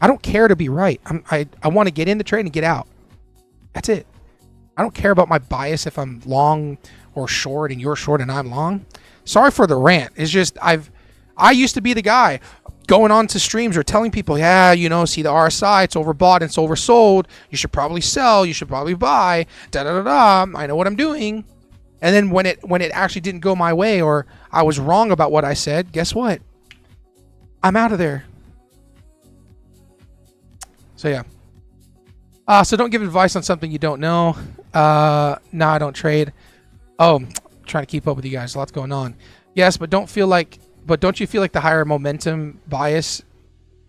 I don't care to be right. I want to get in the trade and get out. That's it. I don't care about my bias if I'm long or short and you're short and I'm long. Sorry for the rant. It's just I used to be the guy going on to streams or telling people, yeah, see the RSI, it's overbought, it's oversold. You should probably sell. You should probably buy. I know what I'm doing. And then when it actually didn't go my way or I was wrong about what I said, guess what? I'm out of there. So yeah. So don't give advice on something you don't know. No, I don't trade. Oh, I'm trying to keep up with you guys. Lots going on. Yes, but don't you feel like the higher momentum biases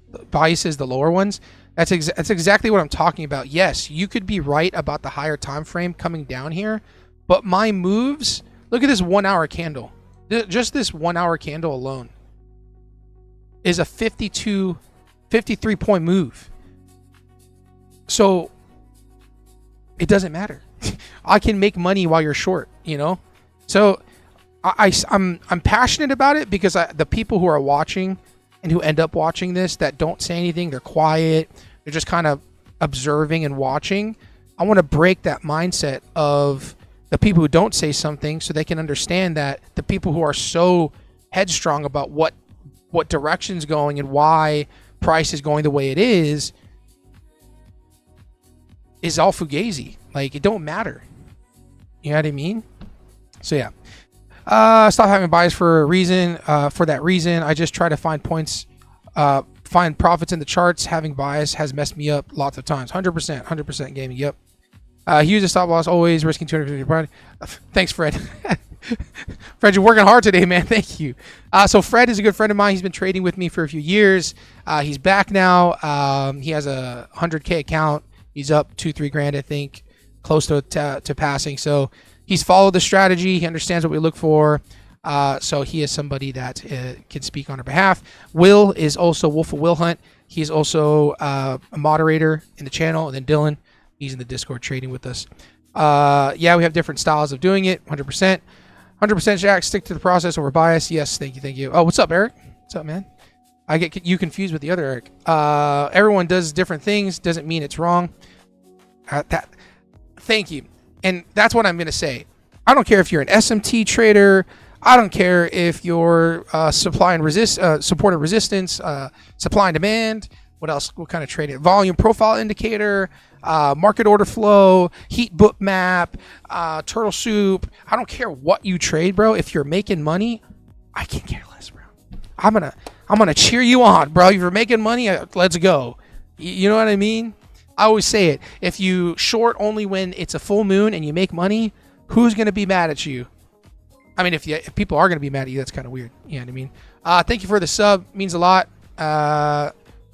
the lower ones? That's exactly what I'm talking about. Yes, you could be right about the higher time frame coming down here, but my moves, look at this 1 hour candle. Just this 1 hour candle alone is a 53 point move. So it doesn't matter. I can make money while you're short, So I'm passionate about it because the people who are watching and who end up watching this that don't say anything, they're quiet, they're just kind of observing and watching. I want to break that mindset of the people who don't say something so they can understand that the people who are so headstrong about what direction's going and why price is going the way it is all fugazi. Like, it don't matter. You know what I mean? So yeah. Stop having bias for a reason. For that reason, I just try to find points, find profits in the charts. Having bias has messed me up lots of times. 100% gaming. Yep. He uses stop loss always, risking 250. Thanks, Fred. Fred, you're working hard today, man. Thank you. So Fred is a good friend of mine. He's been trading with me for a few years. He's back now. He has a 100K account. He's up 2-3 grand, I think, close to passing. So he's followed the strategy. He understands what we look for. So he is somebody that can speak on our behalf. Will is also Wolf of Will Hunt. He's also a moderator in the channel. And then Dylan, he's in the Discord trading with us. Yeah, we have different styles of doing it. 100%. 100% Jack, stick to the process over bias. Yes, thank you. Oh, what's up, Eric? What's up, man? I get you confused with the other Eric. Everyone does different things. Doesn't mean it's wrong. Thank you. And that's what I'm going to say. I don't care if you're an SMT trader. I don't care if you're support and resistance, supply and demand. What else? What kind of trading? Volume profile indicator, market order flow, heat book map, turtle soup. I don't care what you trade, bro. If you're making money, I can care less, bro. I'm gonna cheer you on, bro. If you're making money, let's go. You know what I mean? I always say it. If you short only when it's a full moon and you make money, who's gonna be mad at you? I mean, if people are gonna be mad at you, that's kind of weird. You know what I mean? Thank you for the sub. Means a lot.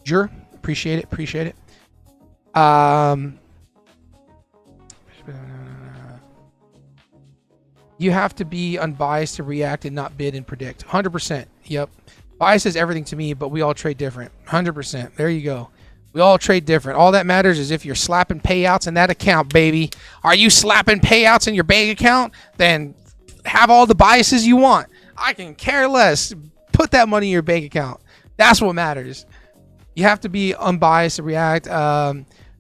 Jure, appreciate it. You have to be unbiased to react and not bid and predict. 100%. Yep. Bias is everything to me, but we all trade different. 100%. There you go. We all trade different. All that matters is if you're slapping payouts in that account, baby. Are you slapping payouts in your bank account? Then have all the biases you want. I can care less. Put that money in your bank account. That's what matters. You have to be unbiased to react,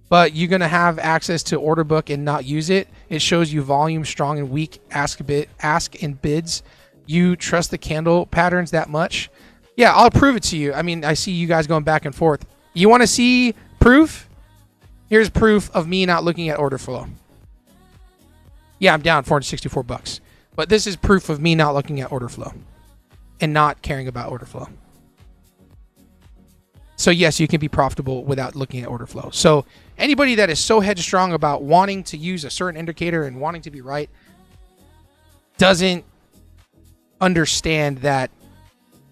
but you're going to have access to order book and not use it. It shows you volume, strong and weak, ask and bids. You trust the candle patterns that much. Yeah, I'll prove it to you. I mean, I see you guys going back and forth. You want to see proof? Here's proof of me not looking at order flow. Yeah, I'm down $464. But this is proof of me not looking at order flow and not caring about order flow. So yes, you can be profitable without looking at order flow. So anybody that is so headstrong about wanting to use a certain indicator and wanting to be right doesn't understand that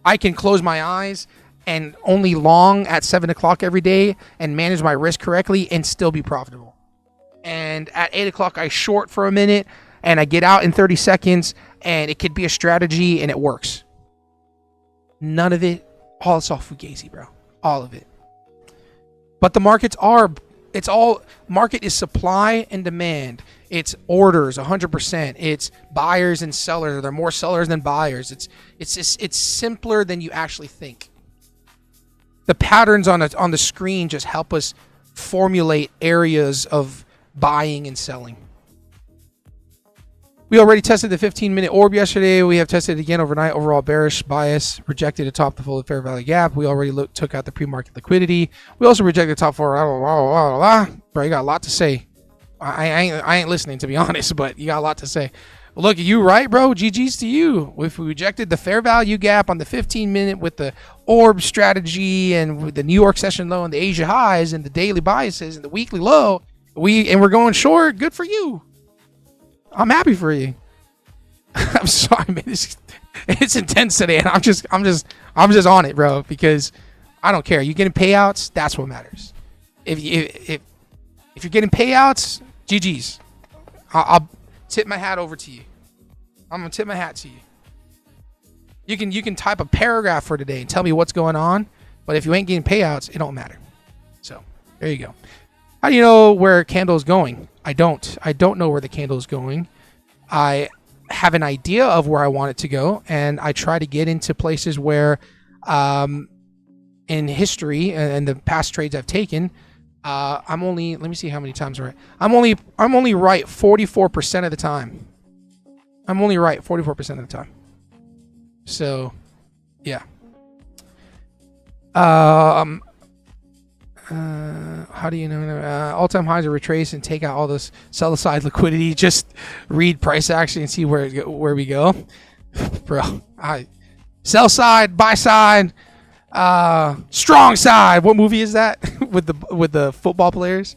I can close my eyes and only long at 7 o'clock every day and manage my risk correctly and still be profitable. And at 8 o'clock, I short for a minute and I get out in 30 seconds and it could be a strategy and it works. None of it, it's all fugazi, bro. All of it. But the markets are, market is supply and demand. It's orders 100%. It's buyers and sellers. There are more sellers than buyers. It's simpler than you actually think. The patterns on the screen just help us formulate areas of buying and selling. We already tested the 15-minute orb yesterday. We have tested it again overnight. Overall bearish bias. Rejected to top the full fair value gap. We already took out the pre-market liquidity. We also rejected top four. Bro, you got a lot to say. I ain't listening, to be honest, but you got a lot to say. Look, you right, bro. GG's to you. If we rejected the fair value gap on the 15-minute with the orb strategy and with the New York session low and the Asia highs and the daily biases and the weekly low, we're going short. Good for you. I'm happy for you. I'm sorry, man. It's intense today, and I'm just on it, bro. Because I don't care. You getting payouts? That's what matters. If you're getting payouts, GG's. I'll tip my hat over to you. I'm gonna tip my hat to you. You can type a paragraph for today and tell me what's going on, but if you ain't getting payouts, it don't matter. So there you go. How do you know where candle is going? I don't know where the candle is going. I have an idea of where I want it to go, and I try to get into places where, in history and the past trades I've taken, I'm only, let me see how many times I'm right. I'm only right 44% of the time. I'm only right 44% of the time. So, yeah. How do you know? All-time highs are retrace and take out all this sell-side liquidity. Just read price action and see where we go, bro. Sell side, buy side, strong side. What movie is that with the football players?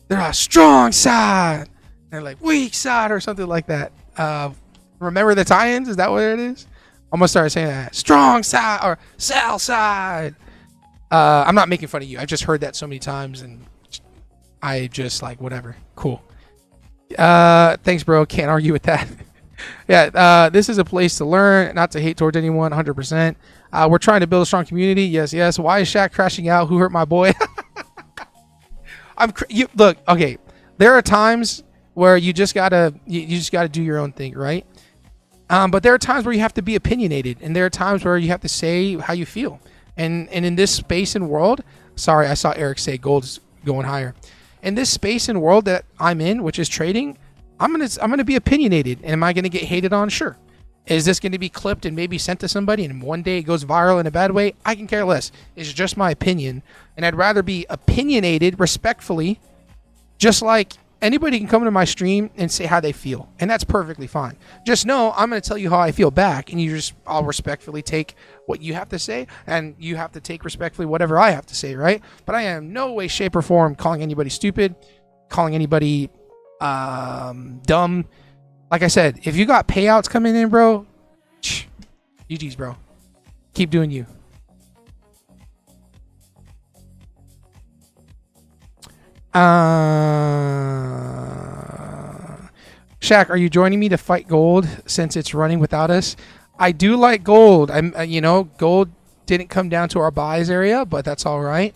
They're a strong side. They're like weak side or something like that. Remember the tie-ins? Is that what it is? I'm gonna start saying that. Strong side or sell side. I'm not making fun of you. I've just heard that so many times, and I just like whatever. Cool. Thanks, bro. Can't argue with that. Yeah. This is a place to learn, not to hate towards anyone. 100%. We're trying to build a strong community. Yes. Why is Shaq crashing out? Who hurt my boy? Look. Okay. There are times where you just gotta do your own thing, right? But there are times where you have to be opinionated, and there are times where you have to say how you feel. And in this space and world, sorry, I saw Eric say gold's going higher. In this space and world that I'm in, which is trading, I'm gonna be opinionated. And am I gonna get hated on? Sure. Is this gonna be clipped and maybe sent to somebody and one day it goes viral in a bad way? I can care less. It's just my opinion. And I'd rather be opinionated respectfully, just like anybody can come to my stream and say how they feel, and that's perfectly fine. Just know I'm going to tell you how I feel back, and I'll respectfully take what you have to say, and you have to take respectfully whatever I have to say, right? But I am no way, shape, or form calling anybody stupid, calling anybody dumb. Like I said, if you got payouts coming in, bro, GG's, bro. Keep doing you. Shaq, are you joining me to fight gold since it's running without us? I do like gold. Gold didn't come down to our buys area, but that's all right.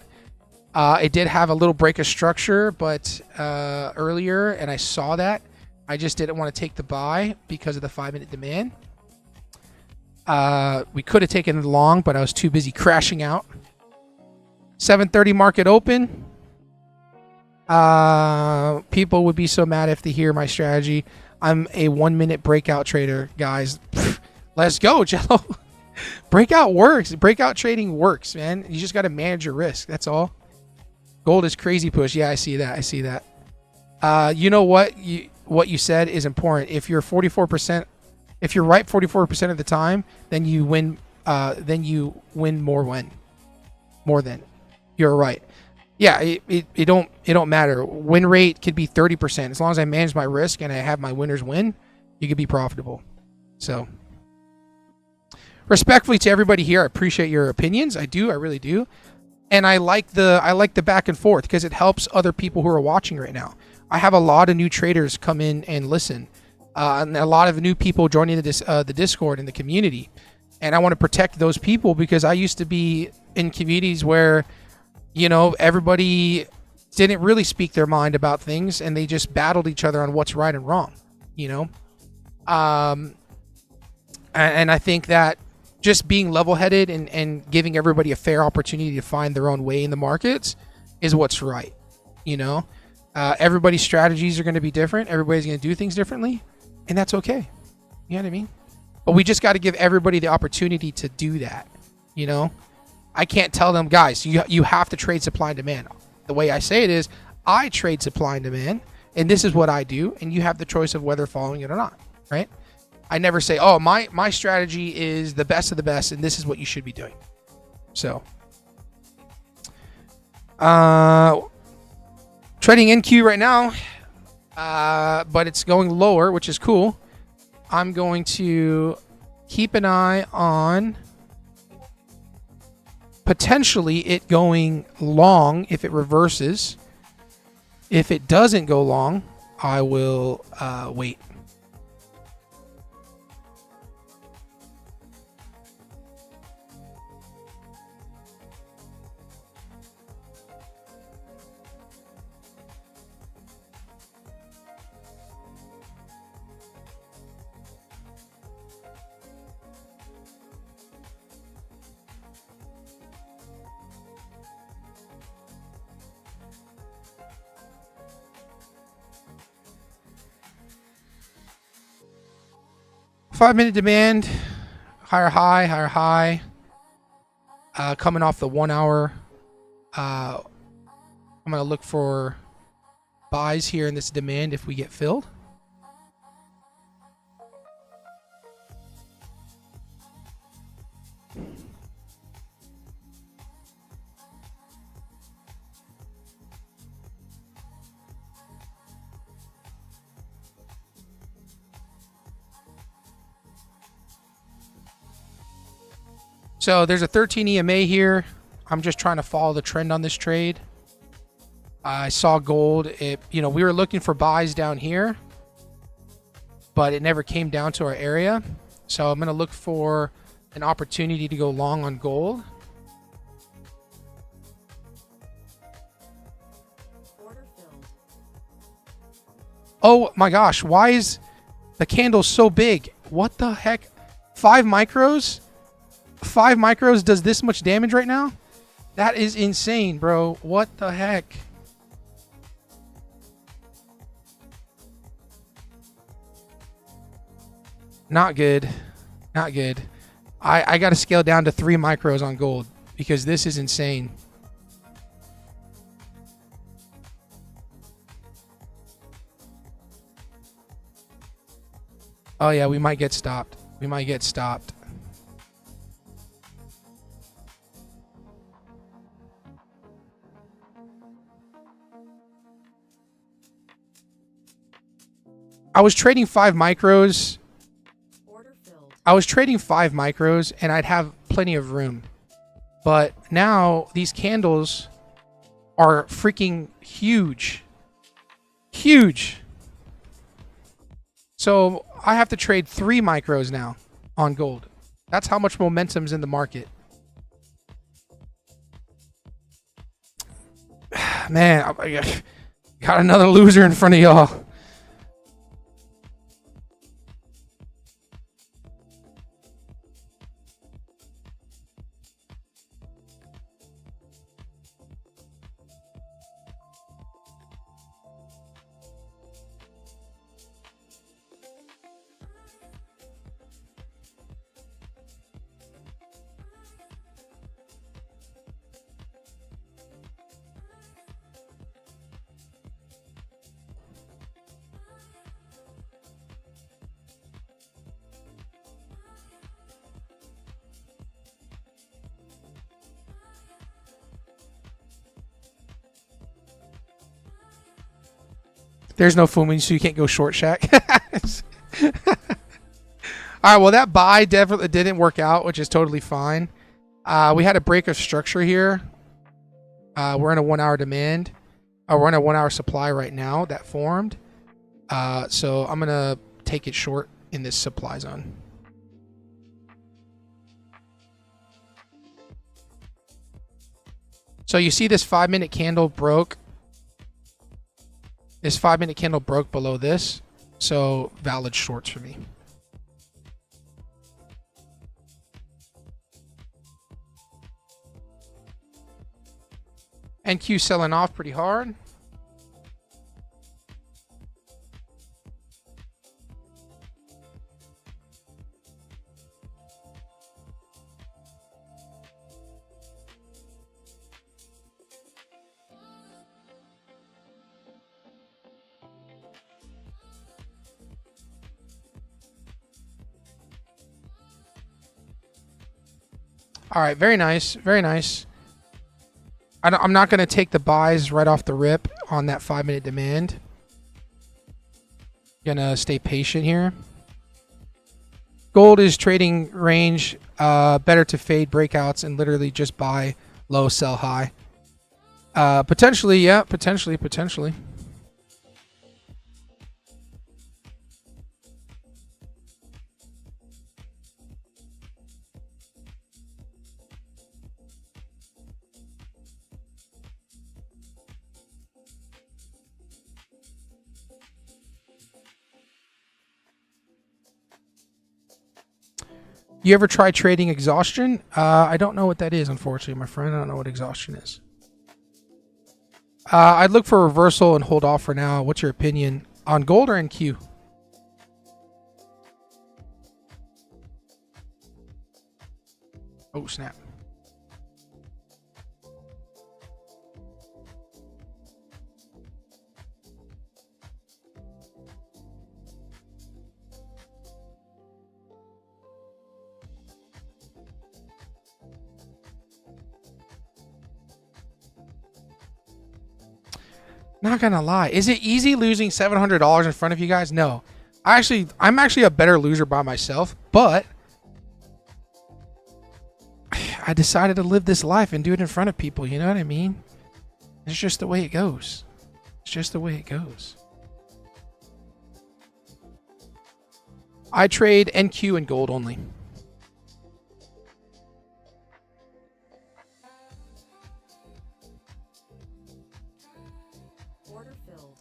It did have a little break of structure, but earlier, and I saw that. I just didn't want to take the buy because of the 5-minute demand. We could have taken it long, but I was too busy crashing out. 7:30 market open. People would be so mad if they hear my strategy. I'm a 1-minute breakout trader, guys. Let's go, Jello. Breakout works. Breakout trading works, man. You just got to manage your risk. That's all. Gold is crazy push. Yeah, I see that. I see that. You know what? What you said is important. If you're 44%, if you're right 44% of the time, then you win. Then you win more than. You're right. Yeah, it don't matter. Win rate could be 30%. As long as I manage my risk and I have my winners win, you could be profitable. So, respectfully to everybody here, I appreciate your opinions. I do. I really do. And I like the back and forth because it helps other people who are watching right now. I have a lot of new traders come in and listen, and a lot of new people joining the Discord and the community. And I want to protect those people because I used to be in communities where, you know, everybody didn't really speak their mind about things and they just battled each other on what's right and wrong, you know? And I think that just being level-headed and giving everybody a fair opportunity to find their own way in the markets is what's right, you know? Everybody's strategies are going to be different. Everybody's going to do things differently, and that's okay. You know what I mean? But we just got to give everybody the opportunity to do that, you know? I can't tell them, guys, you have to trade supply and demand. The way I say it is, I trade supply and demand, and this is what I do, and you have the choice of whether following it or not, right? I never say, oh, my strategy is the best of the best, and this is what you should be doing. So, trading NQ right now, but it's going lower, which is cool. I'm going to keep an eye on potentially it going long if it reverses. If it doesn't go long, I will wait. Five-minute demand, higher high, coming off the 1 hour. I'm going to look for buys here in this demand if we get filled. So there's a 13 EMA here. I'm just trying to follow the trend on this trade. I saw gold. We were looking for buys down here, but it never came down to our area. So I'm going to look for an opportunity to go long on gold. Oh my gosh, why is the candle so big? What the heck? 5 micros? 5 micros does this much damage right now? That is insane, bro. What the heck? Not good. Not good. I got to scale down to 3 micros on gold because this is insane. Oh yeah, we might get stopped. We might get stopped. I was trading 5 micros. I was trading 5 micros and I'd have plenty of room. But now these candles are freaking huge. Huge. So I have to trade 3 micros now on gold. That's how much momentum's in the market. Man, I got another loser in front of y'all. There's no full moon, so you can't go short, Shaq. All right, well, that buy definitely didn't work out, which is totally fine. We had a break of structure here. We're in a 1 hour demand. We're in a 1 hour supply right now that formed. So I'm going to take it short in this supply zone. So you see this 5-minute candle broke. This 5-minute candle broke below this. So valid shorts for me. NQ selling off pretty hard. All right, very nice, very nice. I'm not going to take the buys right off the rip on that 5-minute demand. Gonna stay patient here. Gold is trading range, better to fade breakouts and literally just buy low, sell high. Potentially, yeah, potentially. You ever try trading exhaustion? I don't know what that is, unfortunately, my friend. I don't know what exhaustion is. I'd look for a reversal and hold off for now. What's your opinion on gold or NQ? Oh, snap. Not gonna lie. Is it easy losing $700 in front of you guys? No. I'm actually a better loser by myself, but I decided to live this life and do it in front of people. You know what I mean? It's just the way it goes. It's just the way it goes. I trade NQ and gold only. Order filled.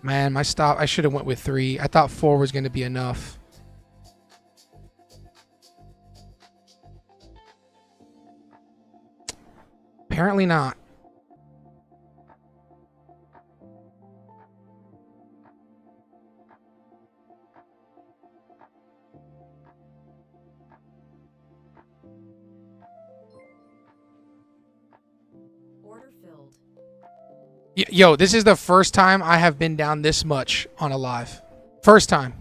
Man, my stop, I should have went with 3. I thought 4 was going to be enough. Apparently not. Order filled. Yo, this is the first time I have been down this much on a live. First time.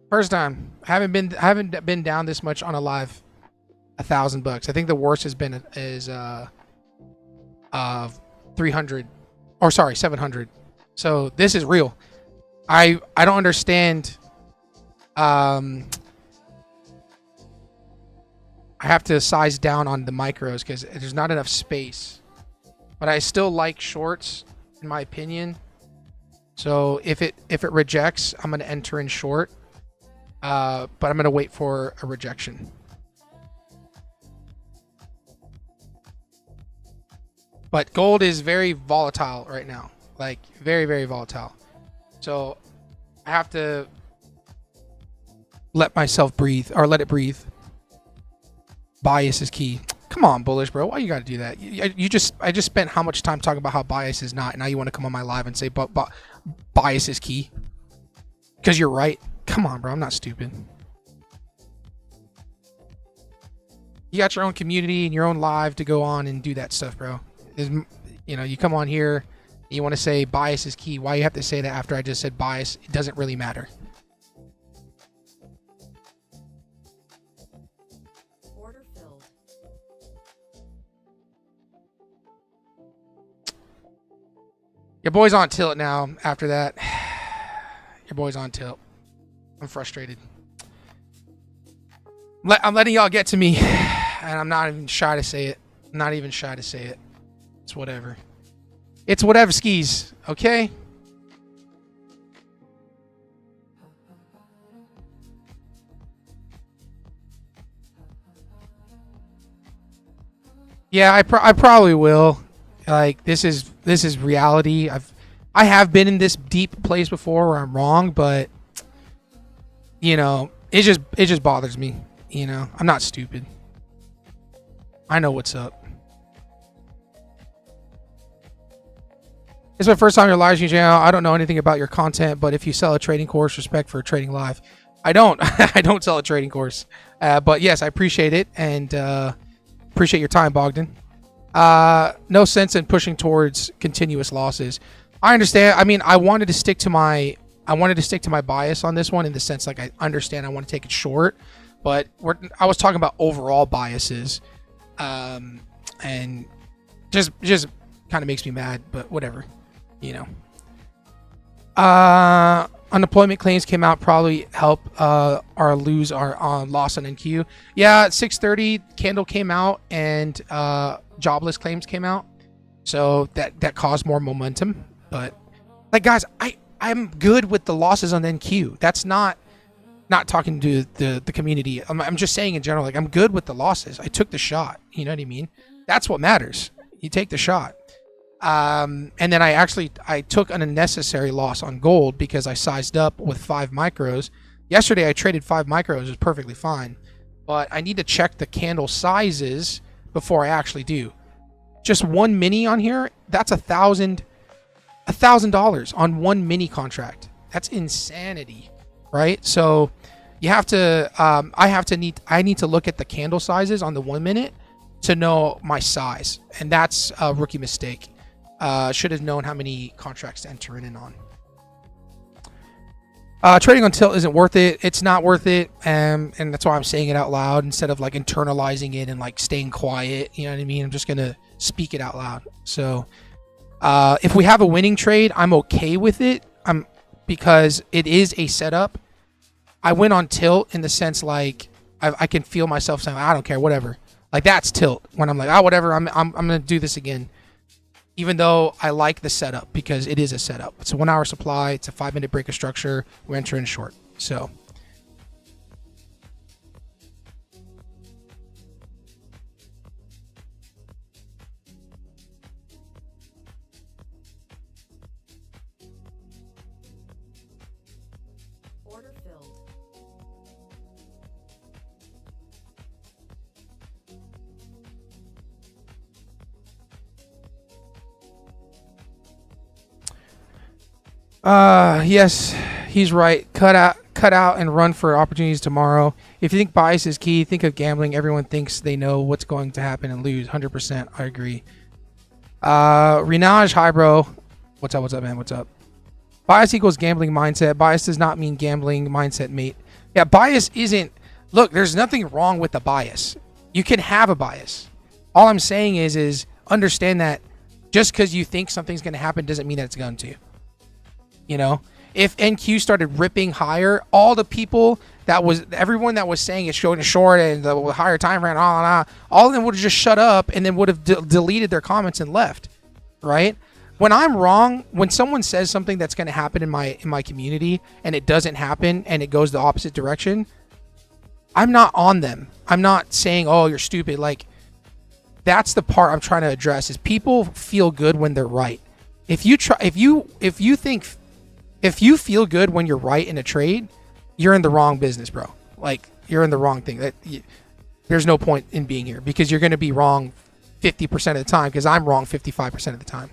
First time. I haven't been down this much on a live. $1,000. I think the worst has been 300, or sorry, 700. So this is real. I don't understand. I have to size down on the micros because there's not enough space. But I still like shorts, in my opinion. So if it rejects, I'm gonna enter in short. But I'm gonna wait for a rejection. But gold is very volatile right now, like very, very volatile. So I have to let myself breathe, or let it breathe. Bias is key. Come on, bullish, bro. Why you got to do that? I just spent how much time talking about how bias is not, and now you want to come on my live and say, but bias is key. Because you're right. Come on, bro. I'm not stupid. You got your own community and your own live to go on and do that stuff, bro. You come on here, you want to say bias is key. Why you have to say that after I just said bias? It doesn't really matter. Order filled. Your boy's on tilt now after that. Your boy's on tilt. I'm frustrated. I'm letting y'all get to me, and I'm not even shy to say it. I'm not even shy to say it. It's whatever. It's whatever skis, okay? Yeah, I probably will. Like, this is reality. I have been in this deep place before where I'm wrong, but it just bothers me. I'm not stupid. I know what's up. It's my first time on your live stream channel. I don't know anything about your content, but if you sell a trading course, respect for trading live. I don't. I don't sell a trading course. But yes, I appreciate it and appreciate your time, Bogdan. No sense in pushing towards continuous losses. I understand. I mean, I wanted to stick to my bias on this one in the sense like I understand I want to take it short, but I was talking about overall biases, and just kind of makes me mad, but whatever. Unemployment claims came out, probably help our lose our loss on NQ. Yeah, at 6:30 candle came out and jobless claims came out, so that caused more momentum. But like, guys, I'm good with the losses on NQ. That's not talking to the community. I'm just saying in general, like, I'm good with the losses. I took the shot. You know what I mean? That's what matters. You take the shot. And then I took an unnecessary loss on gold because I sized up with 5 micros. Yesterday I traded 5 micros. It was perfectly fine, but I need to check the candle sizes before I actually do. Just one mini on here, that's $1,000 on one mini contract. That's insanity, right? So you have to I need to look at the candle sizes on the 1 minute to know my size, and that's a rookie mistake. Should have known how many contracts to enter in and on. Trading on tilt isn't worth it. It's not worth it, and that's why I'm saying it out loud instead of like internalizing it and like staying quiet. You know what I mean? I'm just gonna speak it out loud. So if we have a winning trade, I'm okay with it. Because it is a setup. I went on tilt in the sense like I can feel myself saying, I don't care, whatever. Like, that's tilt when I'm like, whatever. I'm gonna do this again. Even though I like the setup because it is a setup. It's a 1 hour supply. It's a 5-minute break of structure. We're entering short. So. Order filled. Yes, he's right. Cut out and run for opportunities tomorrow. If you think bias is key, think of gambling. Everyone thinks they know what's going to happen and lose. 100%. I agree. Renaj, hi, bro. What's up, man? What's up? Bias equals gambling mindset. Bias does not mean gambling mindset, mate. Yeah, bias isn't... Look, there's nothing wrong with the bias. You can have a bias. All I'm saying is understand that just because you think something's going to happen doesn't mean that it's going to. If NQ started ripping higher, all the people everyone that was saying it's showing short and the higher time frame, all of them would have just shut up and then would have deleted their comments and left, right? When I'm wrong, when someone says something that's going to happen in my community and it doesn't happen and it goes the opposite direction, I'm not on them. I'm not saying, oh, you're stupid. Like, that's the part I'm trying to address is people feel good when they're right. If you feel good when you're right in a trade, you're in the wrong business, bro. Like, you're in the wrong thing. There's no point in being here because you're going to be wrong 50% of the time because I'm wrong 55% of the time.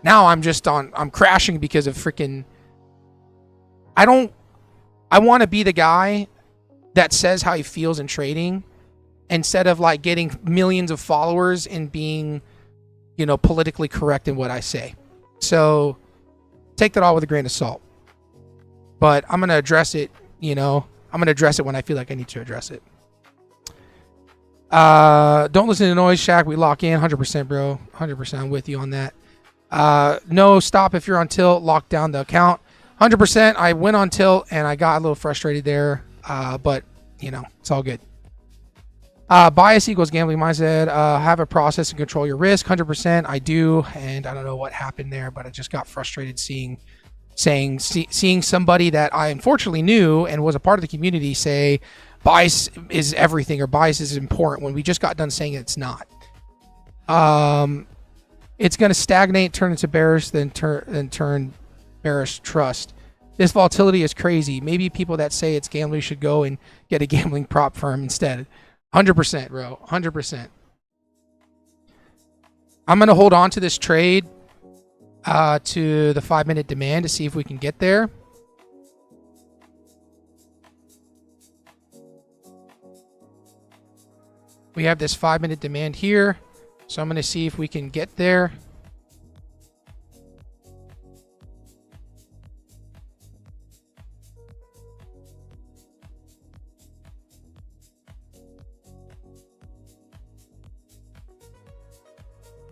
Now I'm crashing because of freaking... I want to be the guy that says how he feels in trading instead of like getting millions of followers and being, you know, politically correct in what I say. So take that all with a grain of salt. But I'm going to address it, you know, I'm going to address it when I feel like I need to address it. Don't listen to noise, Shaq. We lock in 100%, bro. 100%. I'm with you on that. No stop if you're on tilt. Lock down the account. 100%. I went on tilt and I got a little frustrated there. But you know, it's all good. Bias equals gambling mindset. Have a process and control your risk. 100%. I do, and I don't know what happened there, but I just got frustrated seeing somebody that I unfortunately knew and was a part of the community say bias is everything or bias is important when we just got done saying it's not. It's going to stagnate, turn into bearish, then turn bearish trust. This volatility is crazy. Maybe people that say it's gambling should go and get a gambling prop firm instead. 100%, bro. 100%. I'm going to hold on to this trade to the 5-minute demand to see if we can get there. We have this 5-minute demand here. So I'm going to see if we can get there.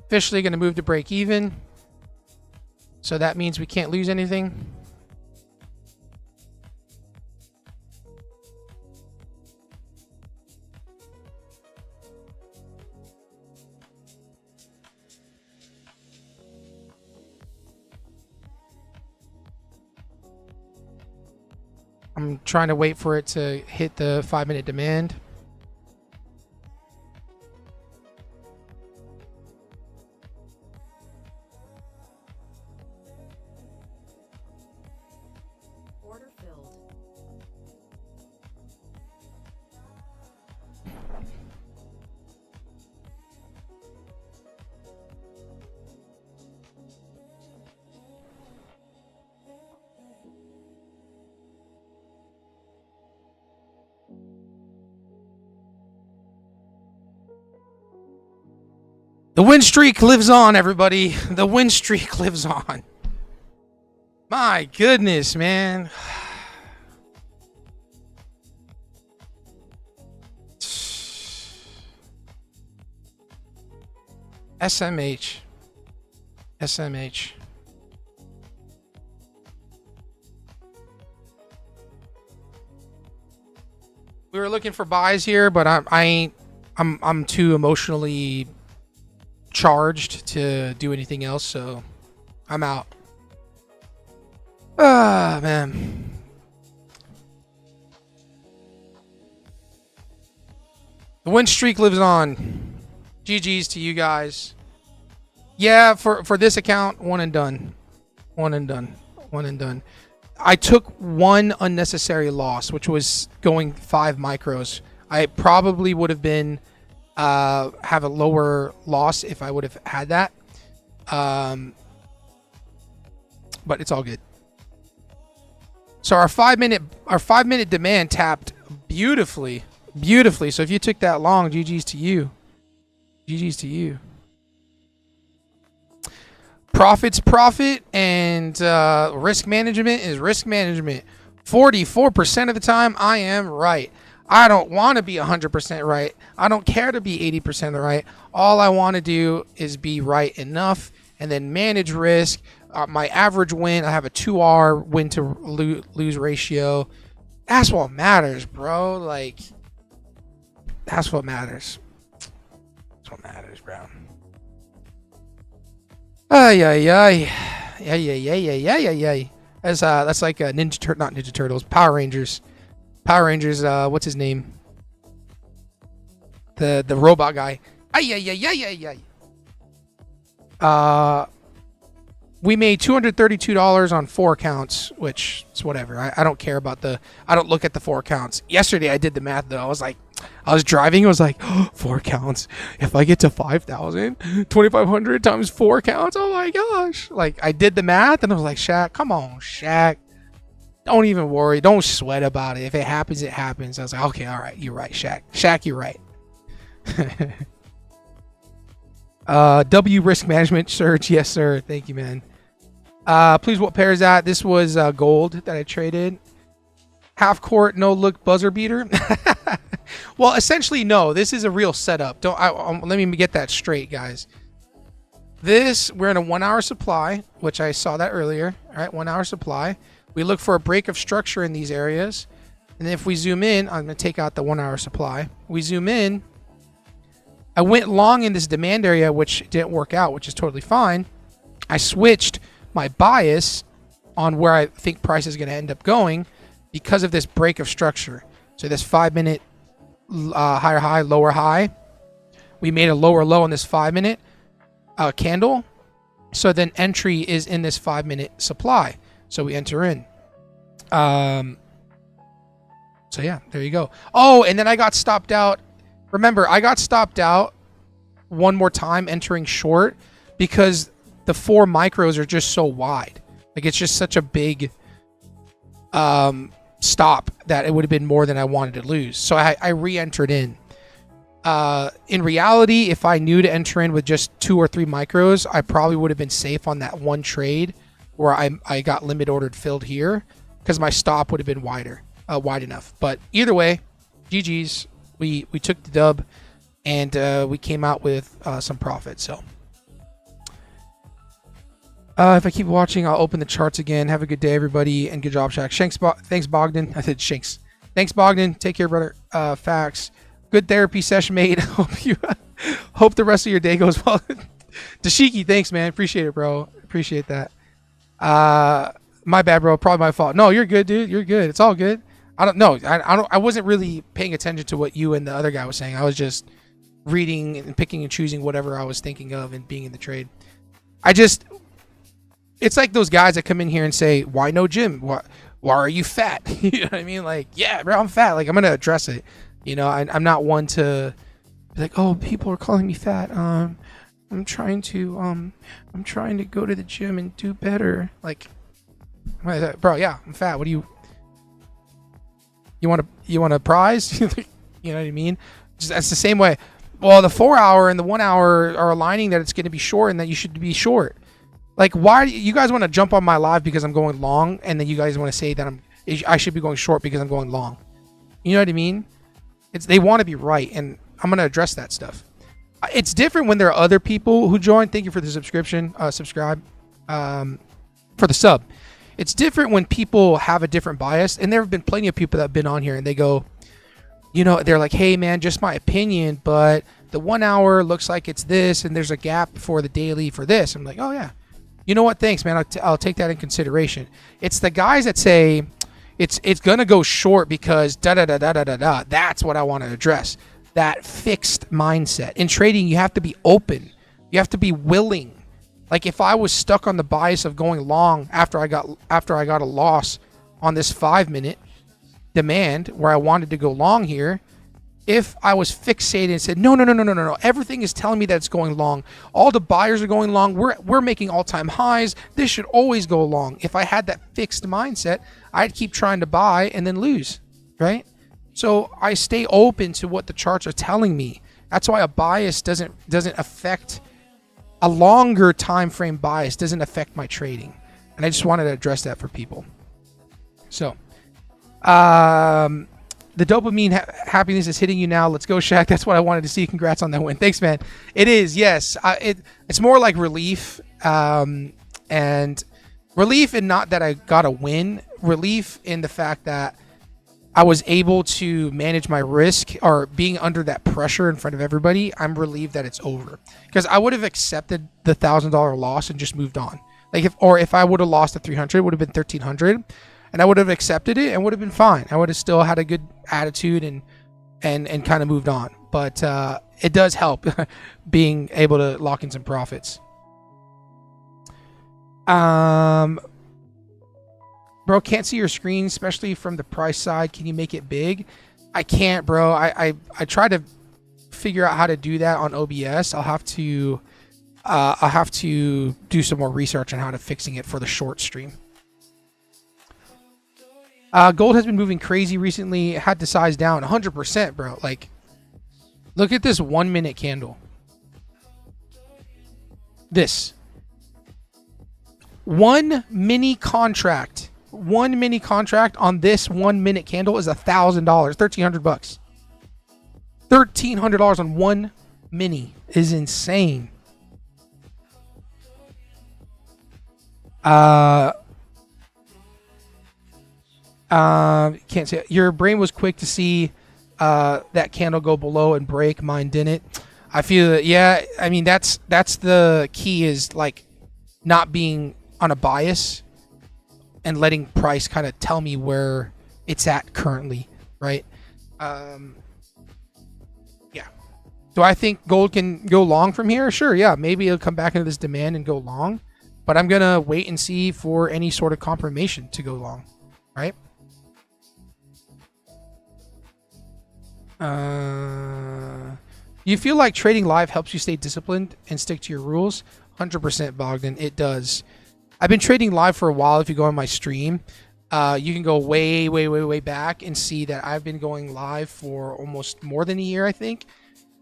Officially going to move to break even. So that means we can't lose anything. I'm trying to wait for it to hit the 5-minute demand. Order filled. The win streak lives on, everybody. The win streak lives on. My goodness, man. SMH. SMH. We were looking for buys here, but I'm too emotionally charged to do anything else, so I'm out. Ah, man. The win streak lives on. GG's to you guys. Yeah, for this account, one and done. One and done. One and done. I took one unnecessary loss, which was going 5 micros. I probably would have been have a lower loss if I would have had that. But it's all good. So our 5-minute demand tapped beautifully. Beautifully. So if you took that long, GG's to you. GG's to you. Profit's profit, and risk management is risk management. 44% of the time, I am right. I don't want to be 100% right. I don't care to be 80% right. All I want to do is be right enough and then manage risk. My average win, I have a 2R win to lose ratio. That's what matters, bro. Like, that's what matters. That's what matters, bro. Ay, ay, ay. Ay, ay, ay, ay, ay, ay, ay. That's like not Ninja Turtles, Power Rangers. Power Rangers, what's his name? The robot guy. Ay, ay, ay, ay, ay, ay. We made $232 on 4 accounts, which is whatever. I don't care about I don't look at the 4 accounts. Yesterday I did the math though. I was driving. I was like, oh, 4 accounts. If I get to 5,000, 2,500 times 4 accounts. Oh my gosh. Like, I did the math and I was like, Shaq, come on, Shaq. Don't even worry. Don't sweat about it. If it happens, it happens. I was like, okay, all right. You're right, Shaq. Shaq, you're right. W risk management surge. Yes, sir. Thank you, man. Please, what pair is that? This was gold that I traded. Half court, no look buzzer beater. Well, essentially, no. This is a real setup. Let me get that straight, guys. We're in a 1 hour supply, which I saw that earlier. All right, 1 hour supply. We look for a break of structure in these areas. And if we zoom in, I'm going to take out the 1 hour supply. We zoom in. I went long in this demand area, which didn't work out, which is totally fine. I switched my bias on where I think price is going to end up going because of this break of structure. So this 5 minute higher high, lower high. We made a lower low on this 5 minute candle. So then entry is in this 5 minute supply. So we enter in. So yeah, there you go. Oh, and then I got stopped out. Remember, I got stopped out one more time entering short because the 4 micros are just so wide. Like it's just such a big stop that it would have been more than I wanted to lose. So I re-entered in. In reality, if I knew to enter in with just 2 or 3 micros, I probably would have been safe on that one trade where I got limit ordered filled here because my stop would have been wide enough. But either way, GG's. We took the dub and we came out with some profit. So if I keep watching, I'll open the charts again. Have a good day, everybody, and good job, Shaq. Thanks, Bogdan. I said Shanks. Thanks, Bogdan. Take care, brother. Facts. Good therapy session, mate. Hope the rest of your day goes well. Dashiki, thanks, man. Appreciate it, bro. Appreciate that. My bad, bro. Probably my fault. No, you're good, dude. You're good. It's all good. I don't know. I wasn't really paying attention to what you and the other guy was saying. I was just reading and picking and choosing whatever I was thinking of and being in the trade. It's like those guys that come in here and say, "Why no gym? Why are you fat?" You know what I mean? Like, yeah, bro, I'm fat. Like, I'm gonna address it. You know, I'm not one to be like, "Oh, people are calling me fat." I'm trying to go to the gym and do better. Like, bro, yeah, I'm fat. What do you? You want a prize? You know what I mean? That's the same way. Well, the 4 hour and the 1 hour are aligning that it's going to be short and that you should be short. Like, why do you guys want to jump on my live because I'm going long, and then you guys want to say that I should be going short because I'm going long? You know what I mean? They want to be right, and I'm going to address that stuff. It's different when there are other people who join. Thank you for the subscription, subscribe, for the sub. It's different when people have a different bias, and there have been plenty of people that have been on here and they go, you know, they're like, "Hey man, just my opinion, but the 1 hour looks like it's this, and there's a gap for the daily for this." I'm like, "Oh yeah, you know what? Thanks, man. I'll take that in consideration." It's the guys that say it's gonna go short because da da da da da da da. That's what I want to address. That fixed mindset in trading. You have to be open. You have to be willing. Like, if I was stuck on the bias of going long after I got a loss on this 5 minute demand where I wanted to go long here, if I was fixated and said, no, everything is telling me that it's going long. All the buyers are going long. We're making all-time highs. This should always go long. If I had that fixed mindset, I'd keep trying to buy and then lose, right? So I stay open to what the charts are telling me. That's why a bias doesn't affect a longer time frame bias doesn't affect my trading. And I just wanted to address that for people. So, the dopamine happiness is hitting you now. Let's go, Shaq. That's what I wanted to see. Congrats on that win. Thanks, man. It is, yes. It's more like relief, and relief in not that I got a win. Relief in the fact that I was able to manage my risk, or being under that pressure in front of everybody. I'm relieved that it's over, because I would have accepted the $1,000 loss and just moved on. Like, if I would have lost at 300, it would have been 1,300, and I would have accepted it and would have been fine. I would have still had a good attitude and kind of moved on. But it does help being able to lock in some profits. Bro, can't see your screen, especially from the price side. Can you make it big? I can't, bro. I try to figure out how to do that on OBS. I'll have to do some more research on how to fixing it for the short stream. Gold has been moving crazy recently. It had to size down 100%, bro. Like, Look at this 1 minute candle. This. One mini contract on this 1 minute candle is $1,000, $1,300. $1,300 on one mini is insane. Can't say it. Your brain was quick to see that candle go below and break. Mine didn't. I feel that. Yeah, I mean that's the key, is like not being on a bias and letting price kind of tell me where it's at currently, right? Yeah. Do I think gold can go long from here? Sure, yeah. Maybe it'll come back into this demand and go long, but I'm gonna wait and see for any sort of confirmation to go long, right? You feel like trading live helps you stay disciplined and stick to your rules? 100% Bogdan, it does. I've been trading live for a while. If you go on my stream, you can go way back and see that I've been going live for almost more than a year, I think.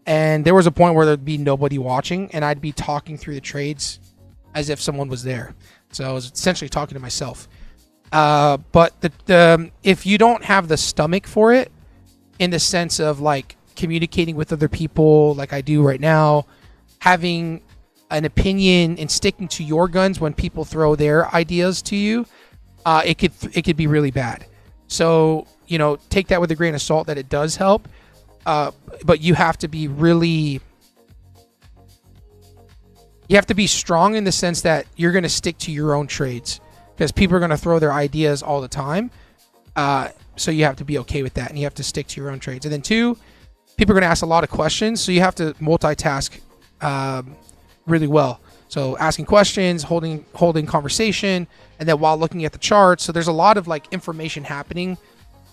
And there was a point where there'd be nobody watching, and I'd be talking through the trades as if someone was there. So I was essentially talking to myself. But if you don't have the stomach for it, in the sense of like communicating with other people like I do right now, having an opinion and sticking to your guns when people throw their ideas to you, it could be really bad. So, you know, take that with a grain of salt that it does help. But you have to be strong in the sense that you're going to stick to your own trades, because people are going to throw their ideas all the time. So you have to be okay with that, and you have to stick to your own trades. And then two, people are going to ask a lot of questions, so you have to multitask really well. So asking questions, holding conversation, and then while looking at the charts. So there's a lot of like information happening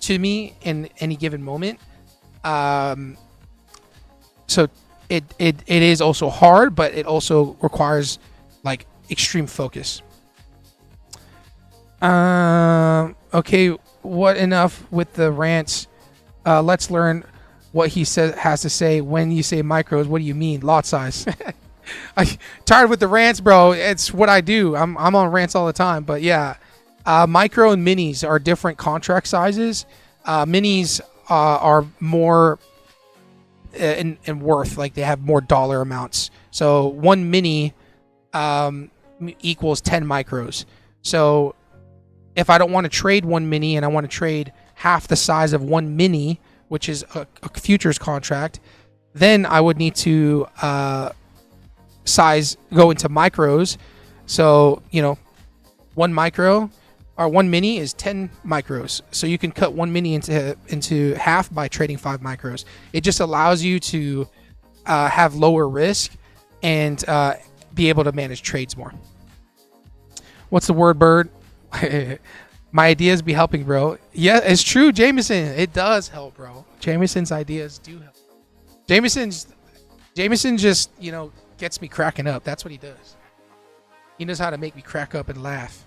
to me in any given moment. So it is also hard, but it also requires like extreme focus. Okay, what enough with the rants? Let's learn what he has to say. When you say micros, what do you mean? Lot size. I'm tired with the rants, bro. It's what I do. I'm on rants all the time. But yeah, micro and minis are different contract sizes. Minis are more in worth, like they have more dollar amounts. So one mini equals 10 micros. So if I don't want to trade one mini and I want to trade half the size of one mini, which is a futures contract, then I would need to go into micros. So, you know, one micro or one mini is 10 micros. So you can cut one mini into half by trading 5 micros. It just allows you to have lower risk and be able to manage trades more. What's the word, Bird? My ideas be helping, bro. Yeah, it's true, Jameson. It does help, bro. Jameson's ideas do help. Jameson just, you know, gets me cracking up. That's what he does. He knows how to make me crack up and laugh.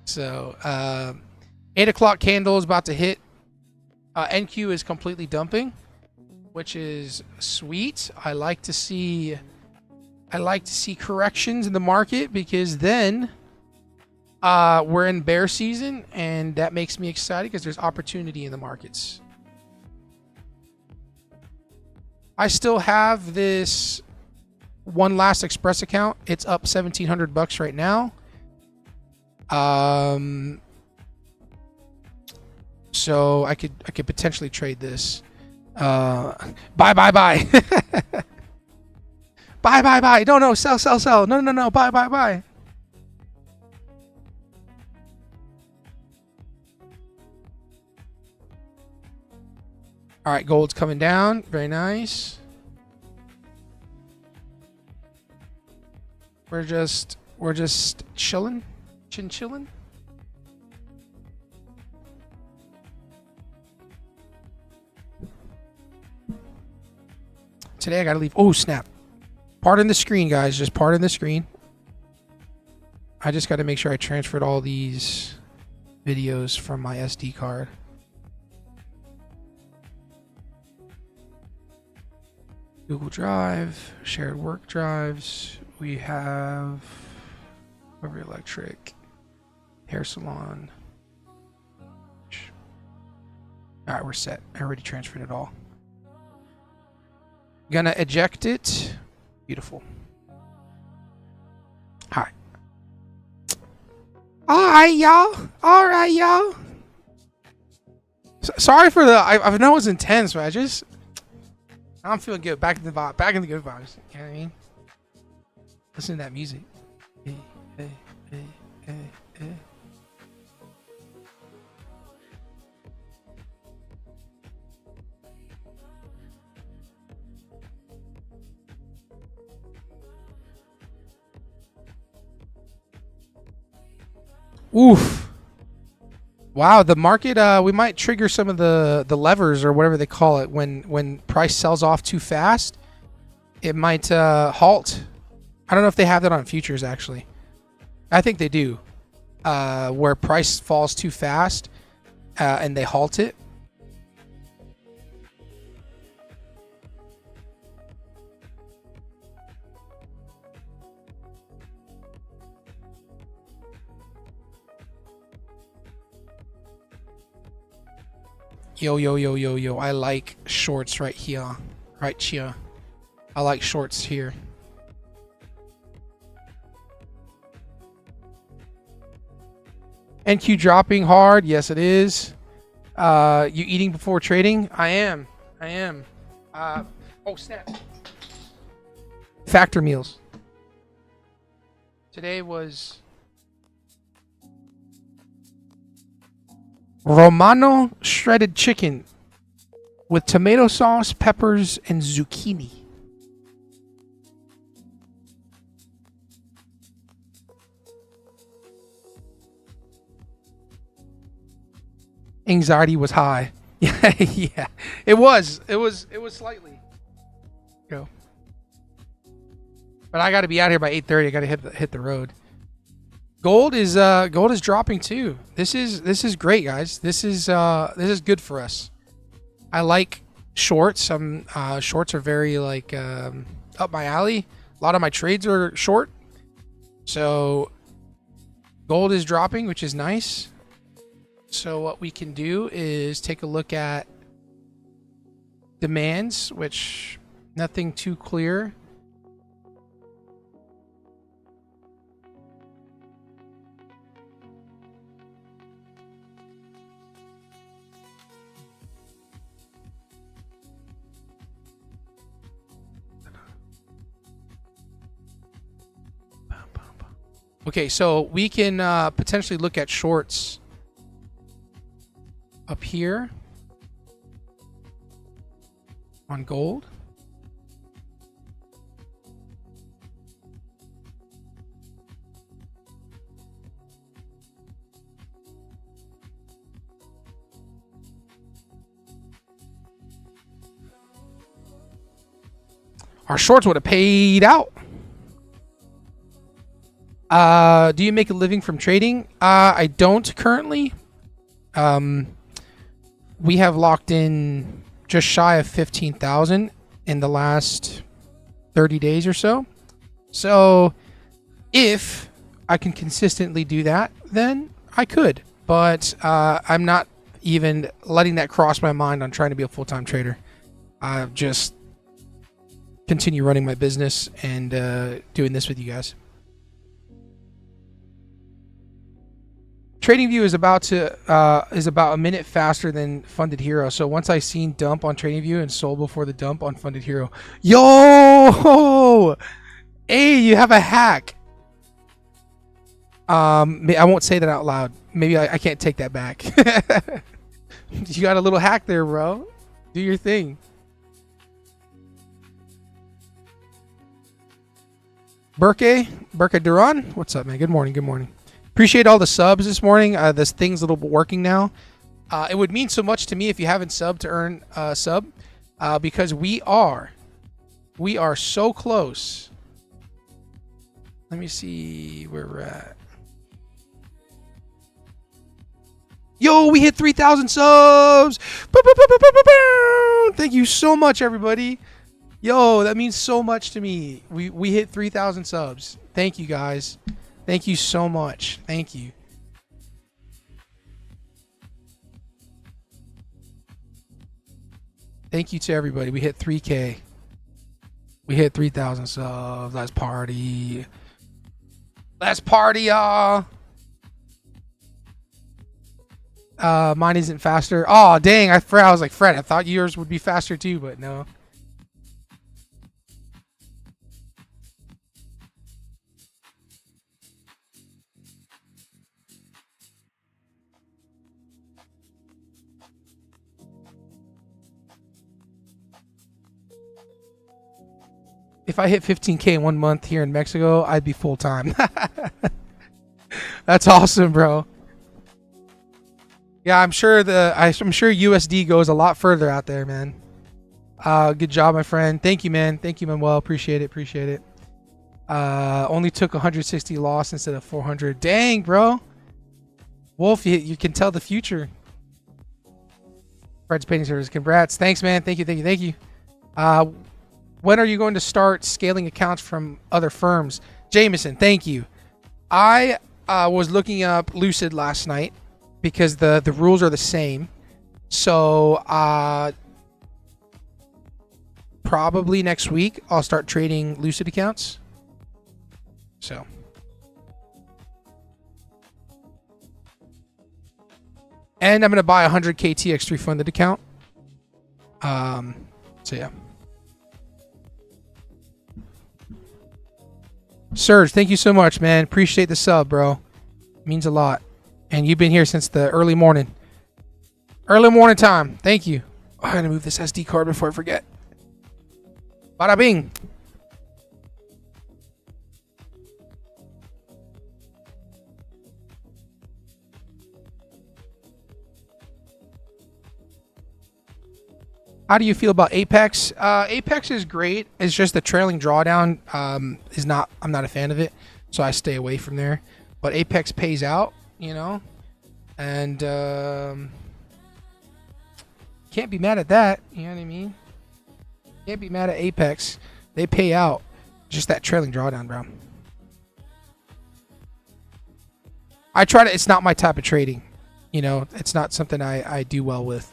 So 8 o'clock candle is about to hit. NQ is completely dumping, which is sweet. I like to see corrections in the market, because then we're in bear season, and that makes me excited because there's opportunity in the markets. I still have this one last Express account. It's up $1,700 right now. So I could potentially trade this. Buy. Buy. No, sell. No. Buy. All right, gold's coming down. Very nice. We're just chilling. Chilling. Today I gotta leave. Oh, snap. Pardon the screen, guys. Just pardon the screen. I just gotta make sure I transferred all these videos from my SD card. Google Drive, shared work drives. We have River Electric, hair salon. All right, we're set. I already transferred it all. Gonna eject it. Beautiful. All right. All right, y'all. All right, y'all. Sorry for the. I know it's intense, but I'm feeling good. Back in the vibe. Back in the good vibes. You know what I mean? Listen to that music. Hey, hey, hey, hey, hey. Oof. Wow, the market, we might trigger some of the levers or whatever they call it when price sells off too fast. It might halt. I don't know if they have that on futures, actually. I think they do. Where price falls too fast and they halt it. Yo, yo, yo, yo, yo. I like shorts right here. Right here. I like shorts here. NQ dropping hard. Yes, it is. You eating before trading? I am. Oh, snap. Factor meals. Today was Romano shredded chicken with tomato sauce, peppers, and zucchini. Anxiety was high. Yeah, it was slightly. Go. But I got to be out here by 8:30. I got to hit the road. Gold is dropping too. This is great, guys. This is good for us. I like shorts. Shorts are very like up my alley. A lot of my trades are short. So gold is dropping, which is nice. So what we can do is take a look at demands, which nothing too clear. Okay, so we can potentially look at shorts up here on gold. Our shorts would have paid out. Do you make a living from trading? I don't currently. We have locked in just shy of 15,000 in the last 30 days or so. So if I can consistently do that, then I could. But I'm not even letting that cross my mind on trying to be a full-time trader. I just continue running my business and doing this with you guys. TradingView is about a minute faster than Funded Hero. So once I seen dump on TradingView and sold before the dump on Funded Hero. Yo, hey, you have a hack. I won't say that out loud. Maybe I can't take that back. You got a little hack there, bro. Do your thing. Burke Duran, what's up, man? Good morning. Good morning. Appreciate all the subs this morning. This thing's a little bit working now. It would mean so much to me if you haven't subbed to earn a sub, because we are so close. Let me see where we're at. Yo, we hit 3,000 subs. Thank you so much, everybody. Yo, that means so much to me. We hit 3,000 subs. Thank you guys. Thank you so much. Thank you. Thank you to everybody. We hit 3K. We hit 3,000 subs. Let's party. Let's party, y'all. Mine isn't faster. Oh, dang. I was like, Fred, I thought yours would be faster too, but no. If I hit 15K in 1 month here in Mexico, I'd be full time. That's awesome, bro. Yeah, I'm sure USD goes a lot further out there, man. Good job, my friend. Thank you, man. Thank you, Manuel. Appreciate it. Appreciate it. Only took 160 loss instead of 400. Dang, bro. Wolf, you can tell the future. Fred's painting service. Congrats. Thanks, man. Thank you. Thank you. Thank you. When are you going to start scaling accounts from other firms? Jameson, thank you. I was looking up Lucid last night because the rules are the same. So probably next week I'll start trading Lucid accounts. So. And I'm going to buy a 100K TX3 funded account. So yeah. Serge, thank you so much, man. Appreciate the sub, bro. Means a lot. And you've been here since the early morning. Early morning time. Thank you. Oh, I gotta move this SD card before I forget. Bada bing. How do you feel about Apex? Apex is great. It's just the trailing drawdown is not. I'm not a fan of it, so I stay away from there. But Apex pays out, you know, and can't be mad at that. You know what I mean? Can't be mad at Apex. They pay out. Just that trailing drawdown, bro. I try to. It's not my type of trading. You know, it's not something I do well with.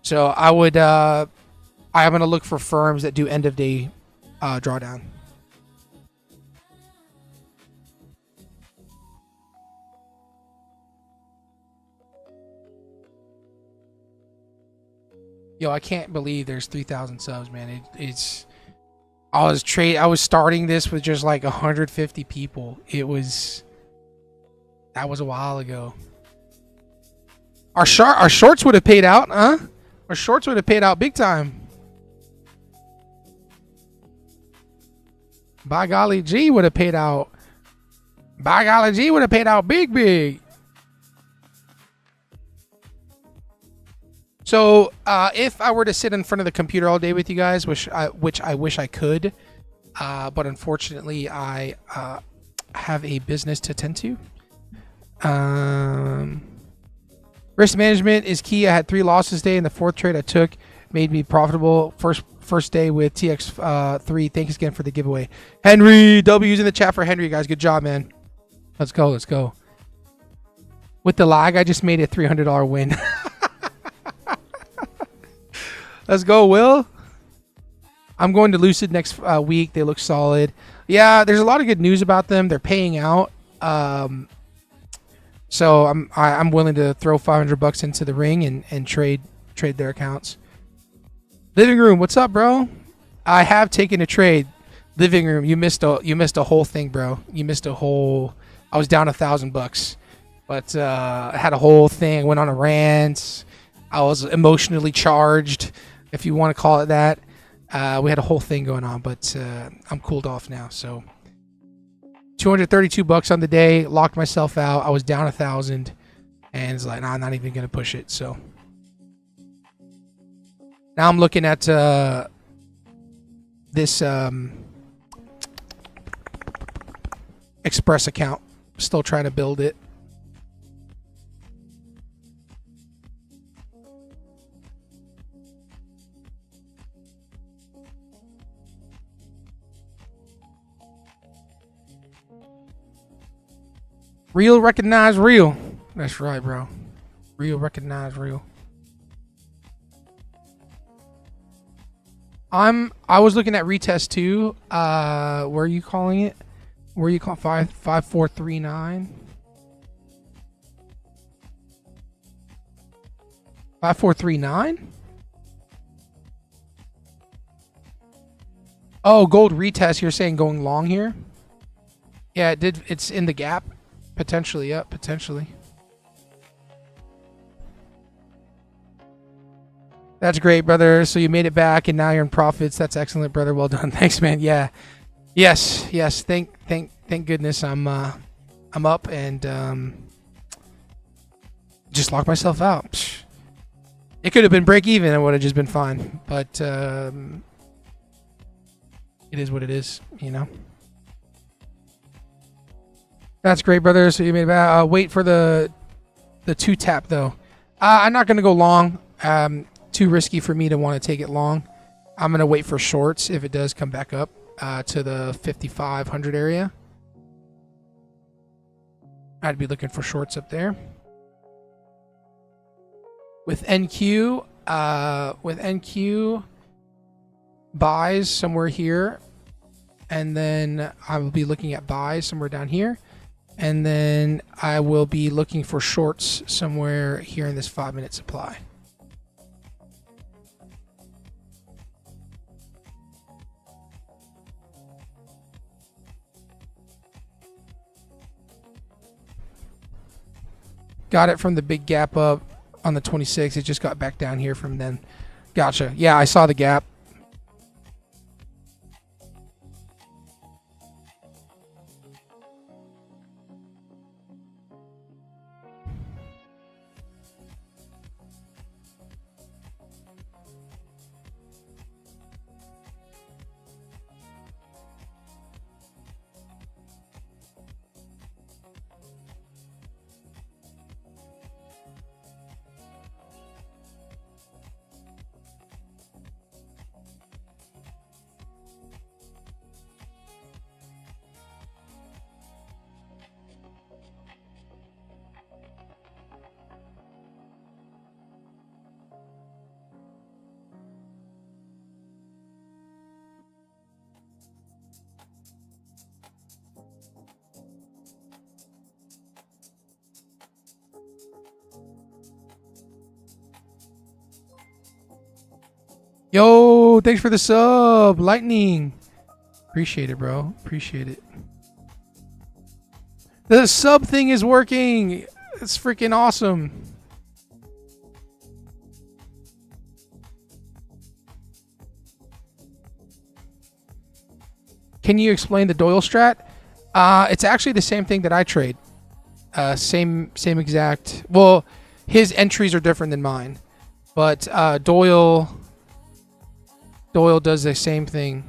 So I would, I'm going to look for firms that do end of day drawdown. Yo, I can't believe there's 3,000 subs, man. I was starting this with just like 150 people. That was a while ago. Our shorts would have paid out, huh? Our shorts would have paid out big time. By golly, G would have paid out. By golly, G would have paid out big. So, if I were to sit in front of the computer all day with you guys, which I wish I could, but unfortunately I have a business to tend to. Risk management is key. I had 3 losses today, and the 4th trade I took made me profitable. First day with TX3. Thanks again for the giveaway. Henry, W's in the chat for Henry, guys. Good job, man. Let's go. Let's go. With the lag, I just made a $300 win. Let's go, Will. I'm going to Lucid next week. They look solid. Yeah, there's a lot of good news about them. They're paying out. So I'm willing to throw $500 into the ring and trade their accounts. Living room, what's up, bro? I have taken a trade. Living room, you missed a whole thing, bro. You missed a whole. I was down $1,000, but I had a whole thing. I went on a rant. I was emotionally charged, if you want to call it that. We had a whole thing going on, but I'm cooled off now. So $232 on the day. Locked myself out. I was down 1,000, and it's like, nah, I'm not even gonna push it. So now I'm looking at this Express account. Still trying to build it. Real recognize real. That's right, bro. Real recognize real. I was looking at retest too. Where are you calling it? Where are you calling 5439? 5439? Oh, gold retest. You're saying going long here? Yeah, it did. It's in the gap. Potentially, yep, potentially. That's great, brother. So you made it back and now you're in profits. That's excellent, brother. Well done. Thanks, man. Yeah. Yes. Thank goodness I'm up and just locked myself out. Psh. It could have been break even and would have just been fine. But it is what it is, you know. That's great, brother. So you made it back. Wait for the 2 tap though. I'm not gonna go long. Too risky for me to want to take it long. I'm going to wait for shorts if it does come back up to the 5,500 area. I'd be looking for shorts up there. With NQ, buys somewhere here. And then I will be looking at buys somewhere down here. And then I will be looking for shorts somewhere here in this 5-minute supply. Got it from the big gap up on the 26. It just got back down here from then. Gotcha. Yeah, I saw the gap. Yo, thanks for the sub, Lightning. Appreciate it, bro. Appreciate it. The sub thing is working. It's freaking awesome. Can you explain the Doyle strat? It's actually the same thing that I trade. Same exact. Well, his entries are different than mine, but Doyle does the same thing.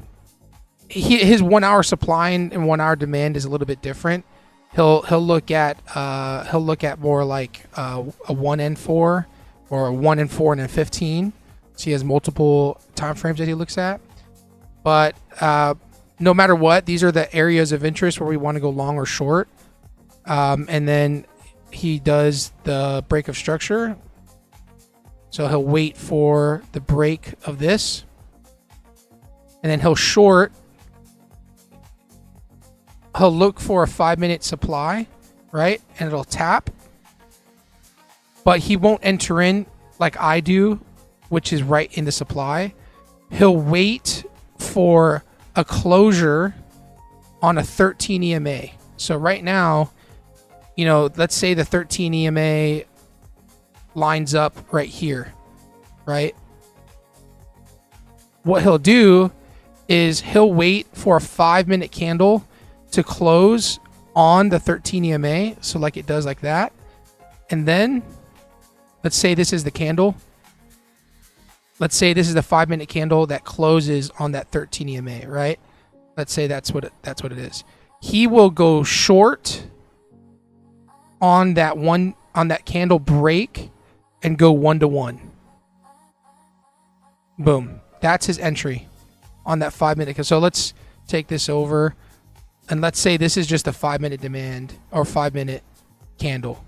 His 1 hour supply and 1 hour demand is a little bit different. He'll look at more like a 1N4 or a 1N4 and a 15. So he has multiple time frames that he looks at. But no matter what, these are the areas of interest where we want to go long or short. And then he does the break of structure. So he'll wait for the break of this. And then he'll short. He'll look for a 5-minute supply, right? And it'll tap. But he won't enter in like I do, which is right in the supply. He'll wait for a closure on a 13 EMA. So right now, you know, let's say the 13 EMA lines up right here, right? What he'll do is he'll wait for a 5-minute candle to close on the 13 EMA. So like it does like that. And then let's say this is the candle. Let's say this is the 5-minute candle that closes on that 13 EMA, right? Let's say that's what it is. He will go short on that candle break and go 1-to-1. Boom. That's his entry on that 5-minute. So let's take this over and let's say this is just a 5-minute demand or 5-minute candle,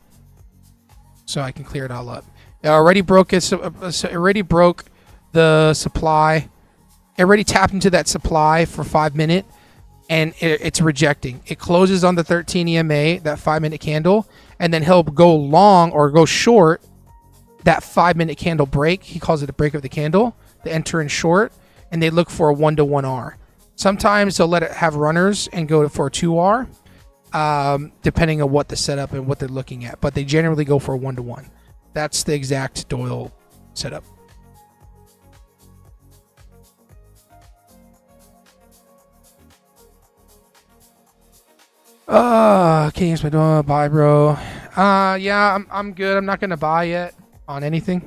so I can clear it all up. It already broke it. It already broke the supply. It already tapped into that supply for 5 minute, and it's rejecting. It closes on the 13 EMA, that 5 minute candle, and then he'll go long or go short that 5 minute candle break. He calls it a break of the candle. They enter in short, and they look for a 1-to-1 R. Sometimes they'll let it have runners and go for a 2R, depending on what the setup and what they're looking at. But they generally go for a 1-to-1. That's the exact Doyle setup. Can you explain Doyle? Buy, bro. Yeah, I'm good. I'm not gonna buy yet on anything.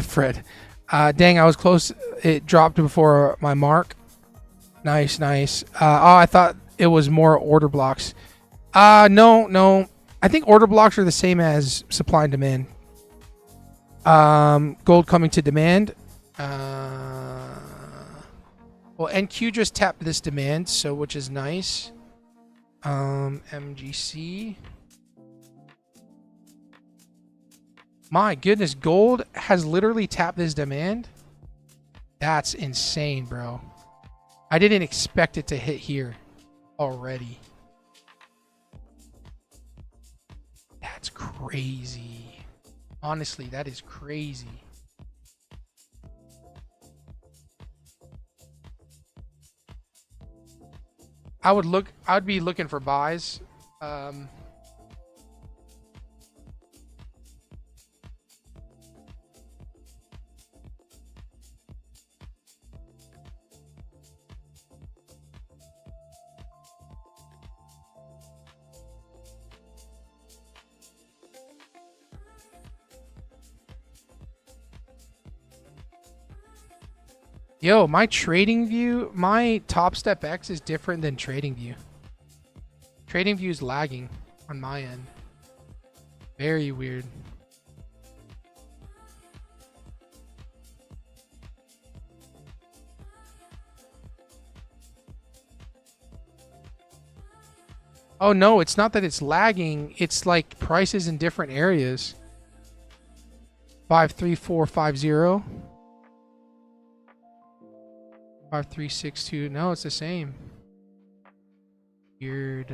Fred. Dang, I was close. It dropped before my mark. Nice. Oh, I thought it was more order blocks. No. I think order blocks are the same as supply and demand. Gold coming to demand. Well, NQ just tapped this demand, so which is nice. MGC. My goodness, gold has literally tapped this demand. That's insane, bro. I didn't expect it to hit here already. That's crazy. Honestly, that is crazy. I'd be looking for buys. Yo, my trading view, my TopStep X is different than trading view. Trading view is lagging on my end. Very weird. Oh no, it's not that it's lagging. It's like prices in different areas. 53450. 5362. No, it's the same. Weird.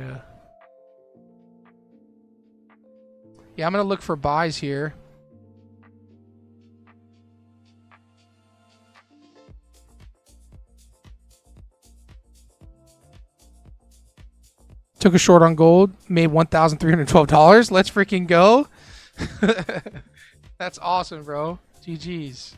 Yeah, I'm gonna look for buys here. Took a short on gold, made $1,312. Let's freaking go. That's awesome, bro. GG's.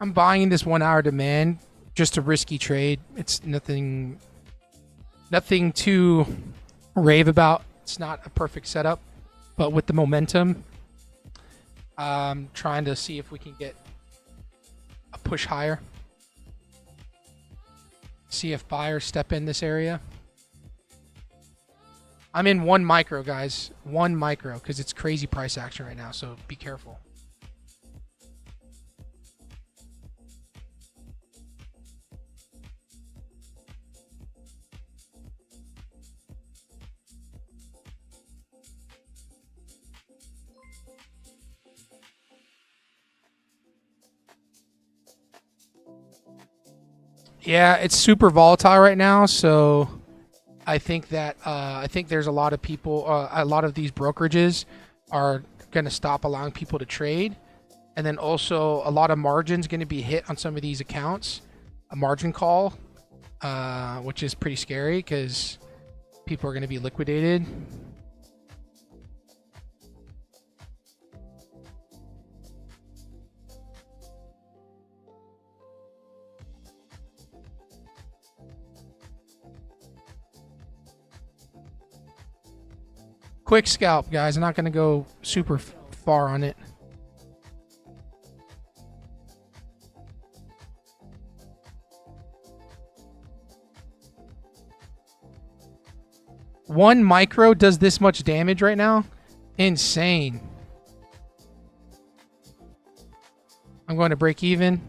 I'm buying this 1 hour demand, just a risky trade. It's nothing to rave about. It's not a perfect setup, but with the momentum, trying to see if we can get a push higher. See if buyers step in this area. I'm in 1 micro, guys. 1 micro, because it's crazy price action right now, so be careful. Yeah, it's super volatile right now, so I think that there's a lot of people, a lot of these brokerages are going to stop allowing people to trade, and then also a lot of margins going to be hit on some of these accounts, a margin call, which is pretty scary because people are going to be liquidated. Quick scalp, guys. I'm not going to go super far on it. One micro does this much damage right now? Insane. I'm going to break even.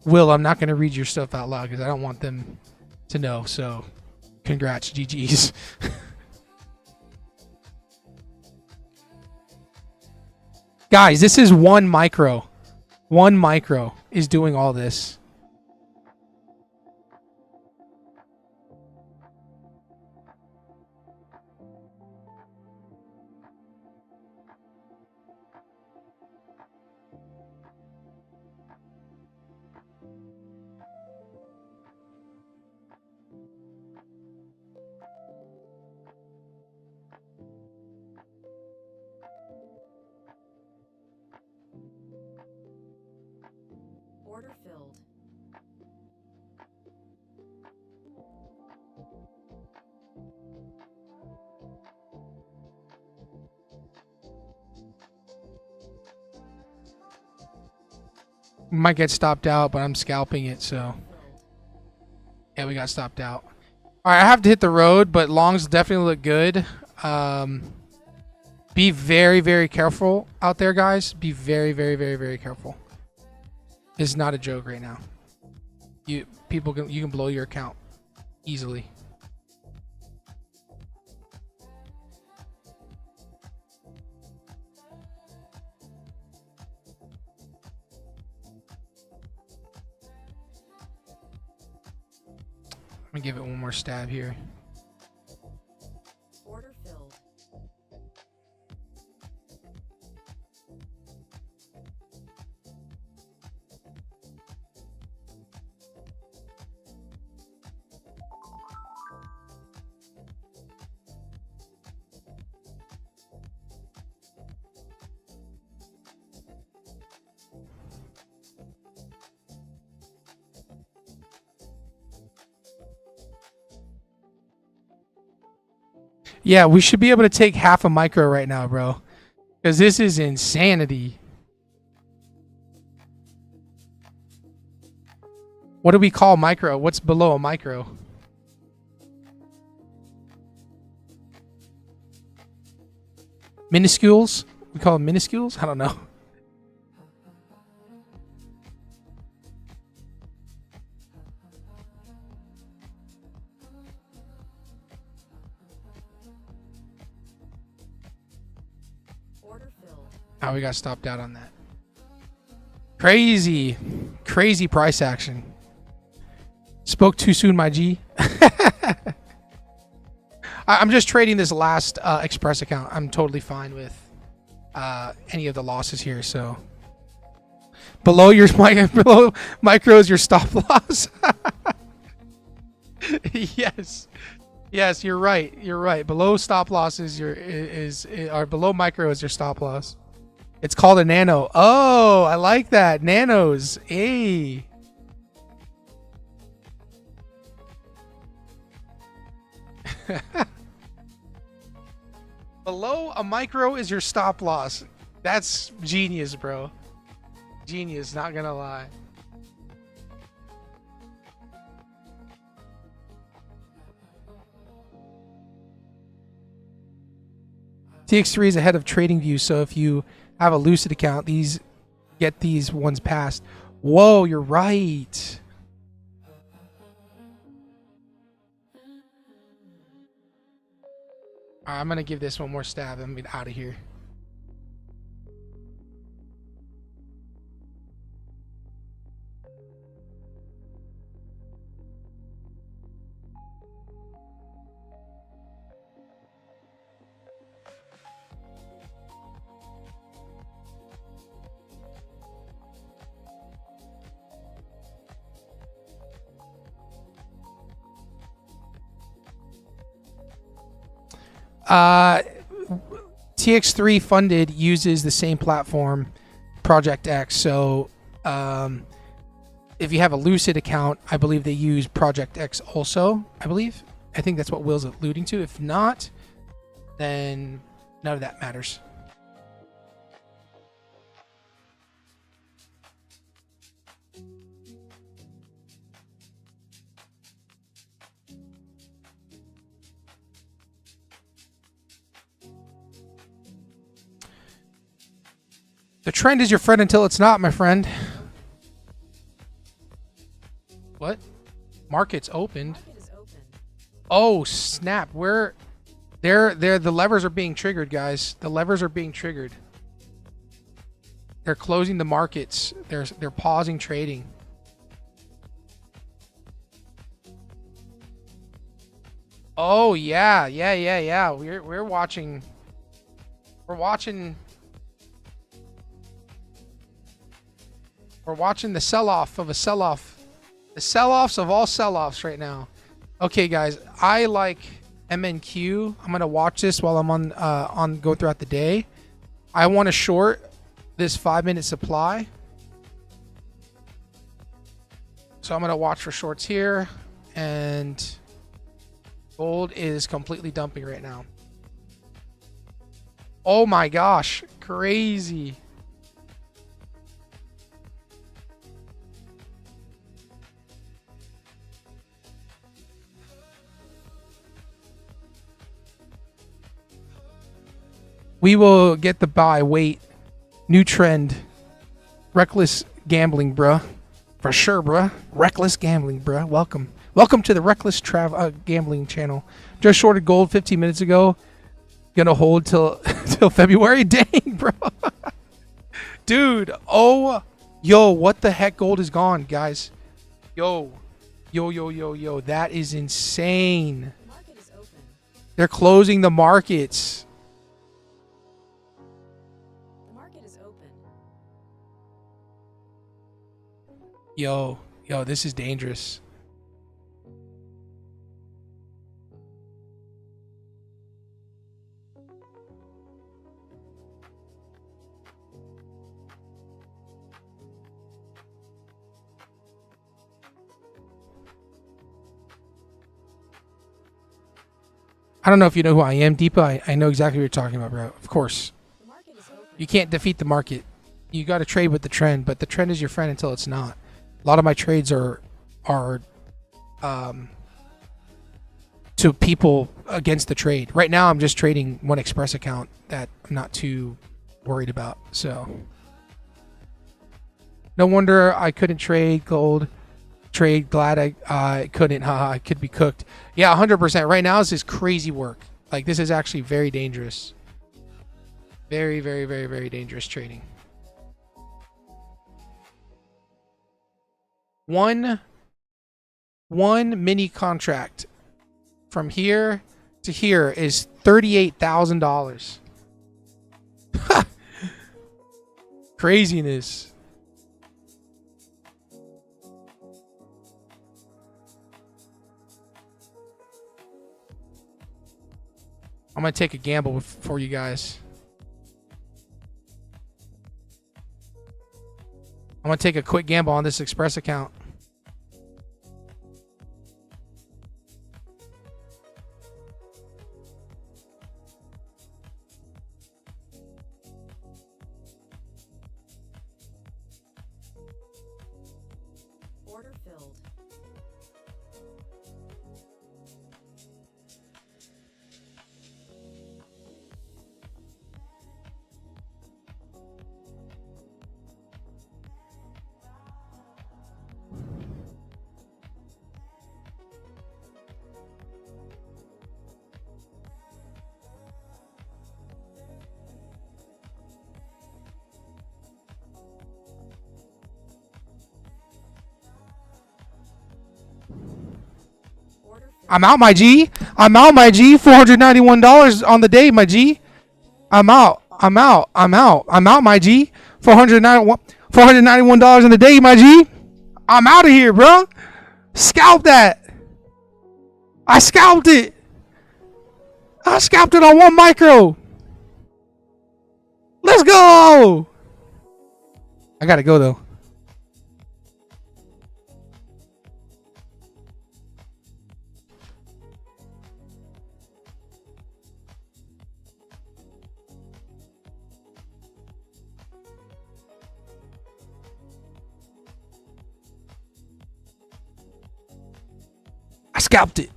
Will, I'm not going to read your stuff out loud because I don't want them to know. So, congrats, GG's. Guys, this is one micro. One micro is doing all this. Order filled. Might get stopped out, but I'm scalping it, so. Yeah, we got stopped out. All right, I have to hit the road, but longs definitely look good. Be very, very careful out there, guys. Be very, very, very, very careful. It's not a joke right now. You can blow your account easily. Let me give it one more stab here. Order filled. Yeah, we should be able to take half a micro right now, bro. Because this is insanity. What do we call micro? What's below a micro? Minuscules? We call them minuscules? I don't know. Order filled. Oh, we got stopped out on that. Crazy. Crazy price action. Spoke too soon, my G. I'm just trading this last Express account. I'm totally fine with any of the losses here. So below your below micro is your stop loss. Yes. Yes, you're right. You're right. Below stop loss is or below micro is your stop loss. It's called a nano. Oh, I like that. Nanos. Hey. Below a micro is your stop loss. That's genius, bro. Genius, not gonna lie. TX3 is ahead of TradingView, so if you have a Lucid account, get these ones passed. Whoa, you're right. All right, I'm gonna give this one more stab and get out of here. TX3 funded uses the same platform, Project X. So if you have a Lucid account, I believe they use Project X also. I think that's what Will's alluding to. If not, then none of that matters. The trend is your friend until it's not, my friend. What? Markets opened. Market is open. Oh, snap. The levers are being triggered, guys. The levers are being triggered. They're closing the markets. They're pausing trading. Oh, yeah. We're watching the sell-off of a sell-off. The sell-offs of all sell-offs right now. Okay, guys, I like MNQ. I'm gonna watch this while I'm on go throughout the day. I want to short this 5-minute supply, so I'm gonna watch for shorts here. And gold is completely dumping right now. Oh my gosh, crazy. We will get the buy. Wait. New trend. Reckless gambling, bruh. For sure, bruh. Reckless gambling, bruh. Welcome. Welcome to the Reckless Gambling channel. Just shorted gold 15 minutes ago. Gonna hold till February. Dang, bro. Dude. Oh. Yo, what the heck? Gold is gone, guys. Yo. That is insane. Market is open. They're closing the markets. The market is open. Yo, this is dangerous. I don't know if you know who I am, Deepa. I know exactly what you're talking about, bro. Of course. The market is open. You can't defeat the market. You got to trade with the trend, but the trend is your friend until it's not. A lot of my trades are to people against the trade. Right now, I'm just trading one Express account that I'm not too worried about. So, no wonder I couldn't trade gold. Glad I couldn't. I could be cooked. Yeah, 100%. Right now, this is crazy work. Like, this is actually very dangerous. Very, very, very, very dangerous trading. One mini contract from here to here is $38,000. Craziness. I'm going to take a gamble for you guys. I'm going to take a quick gamble on this Express account. Order filled. Order filled. I'm out, my G. I'm out, my G. $491 on the day, my G. I'm out, my G. $491 in the day, my G. I'm out of here, bro. Scalp that. I scalped it. I scalped it on 1 micro. Let's go. I gotta go though. I scalped it.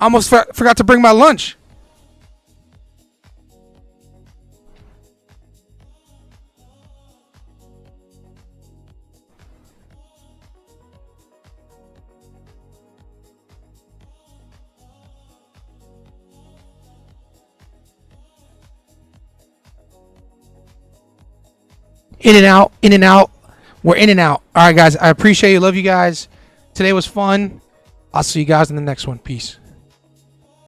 Almost forgot to bring my lunch. In and out, in and out. We're in and out. All right, guys. I appreciate you. Love you guys. Today was fun. I'll see you guys in the next one. Peace.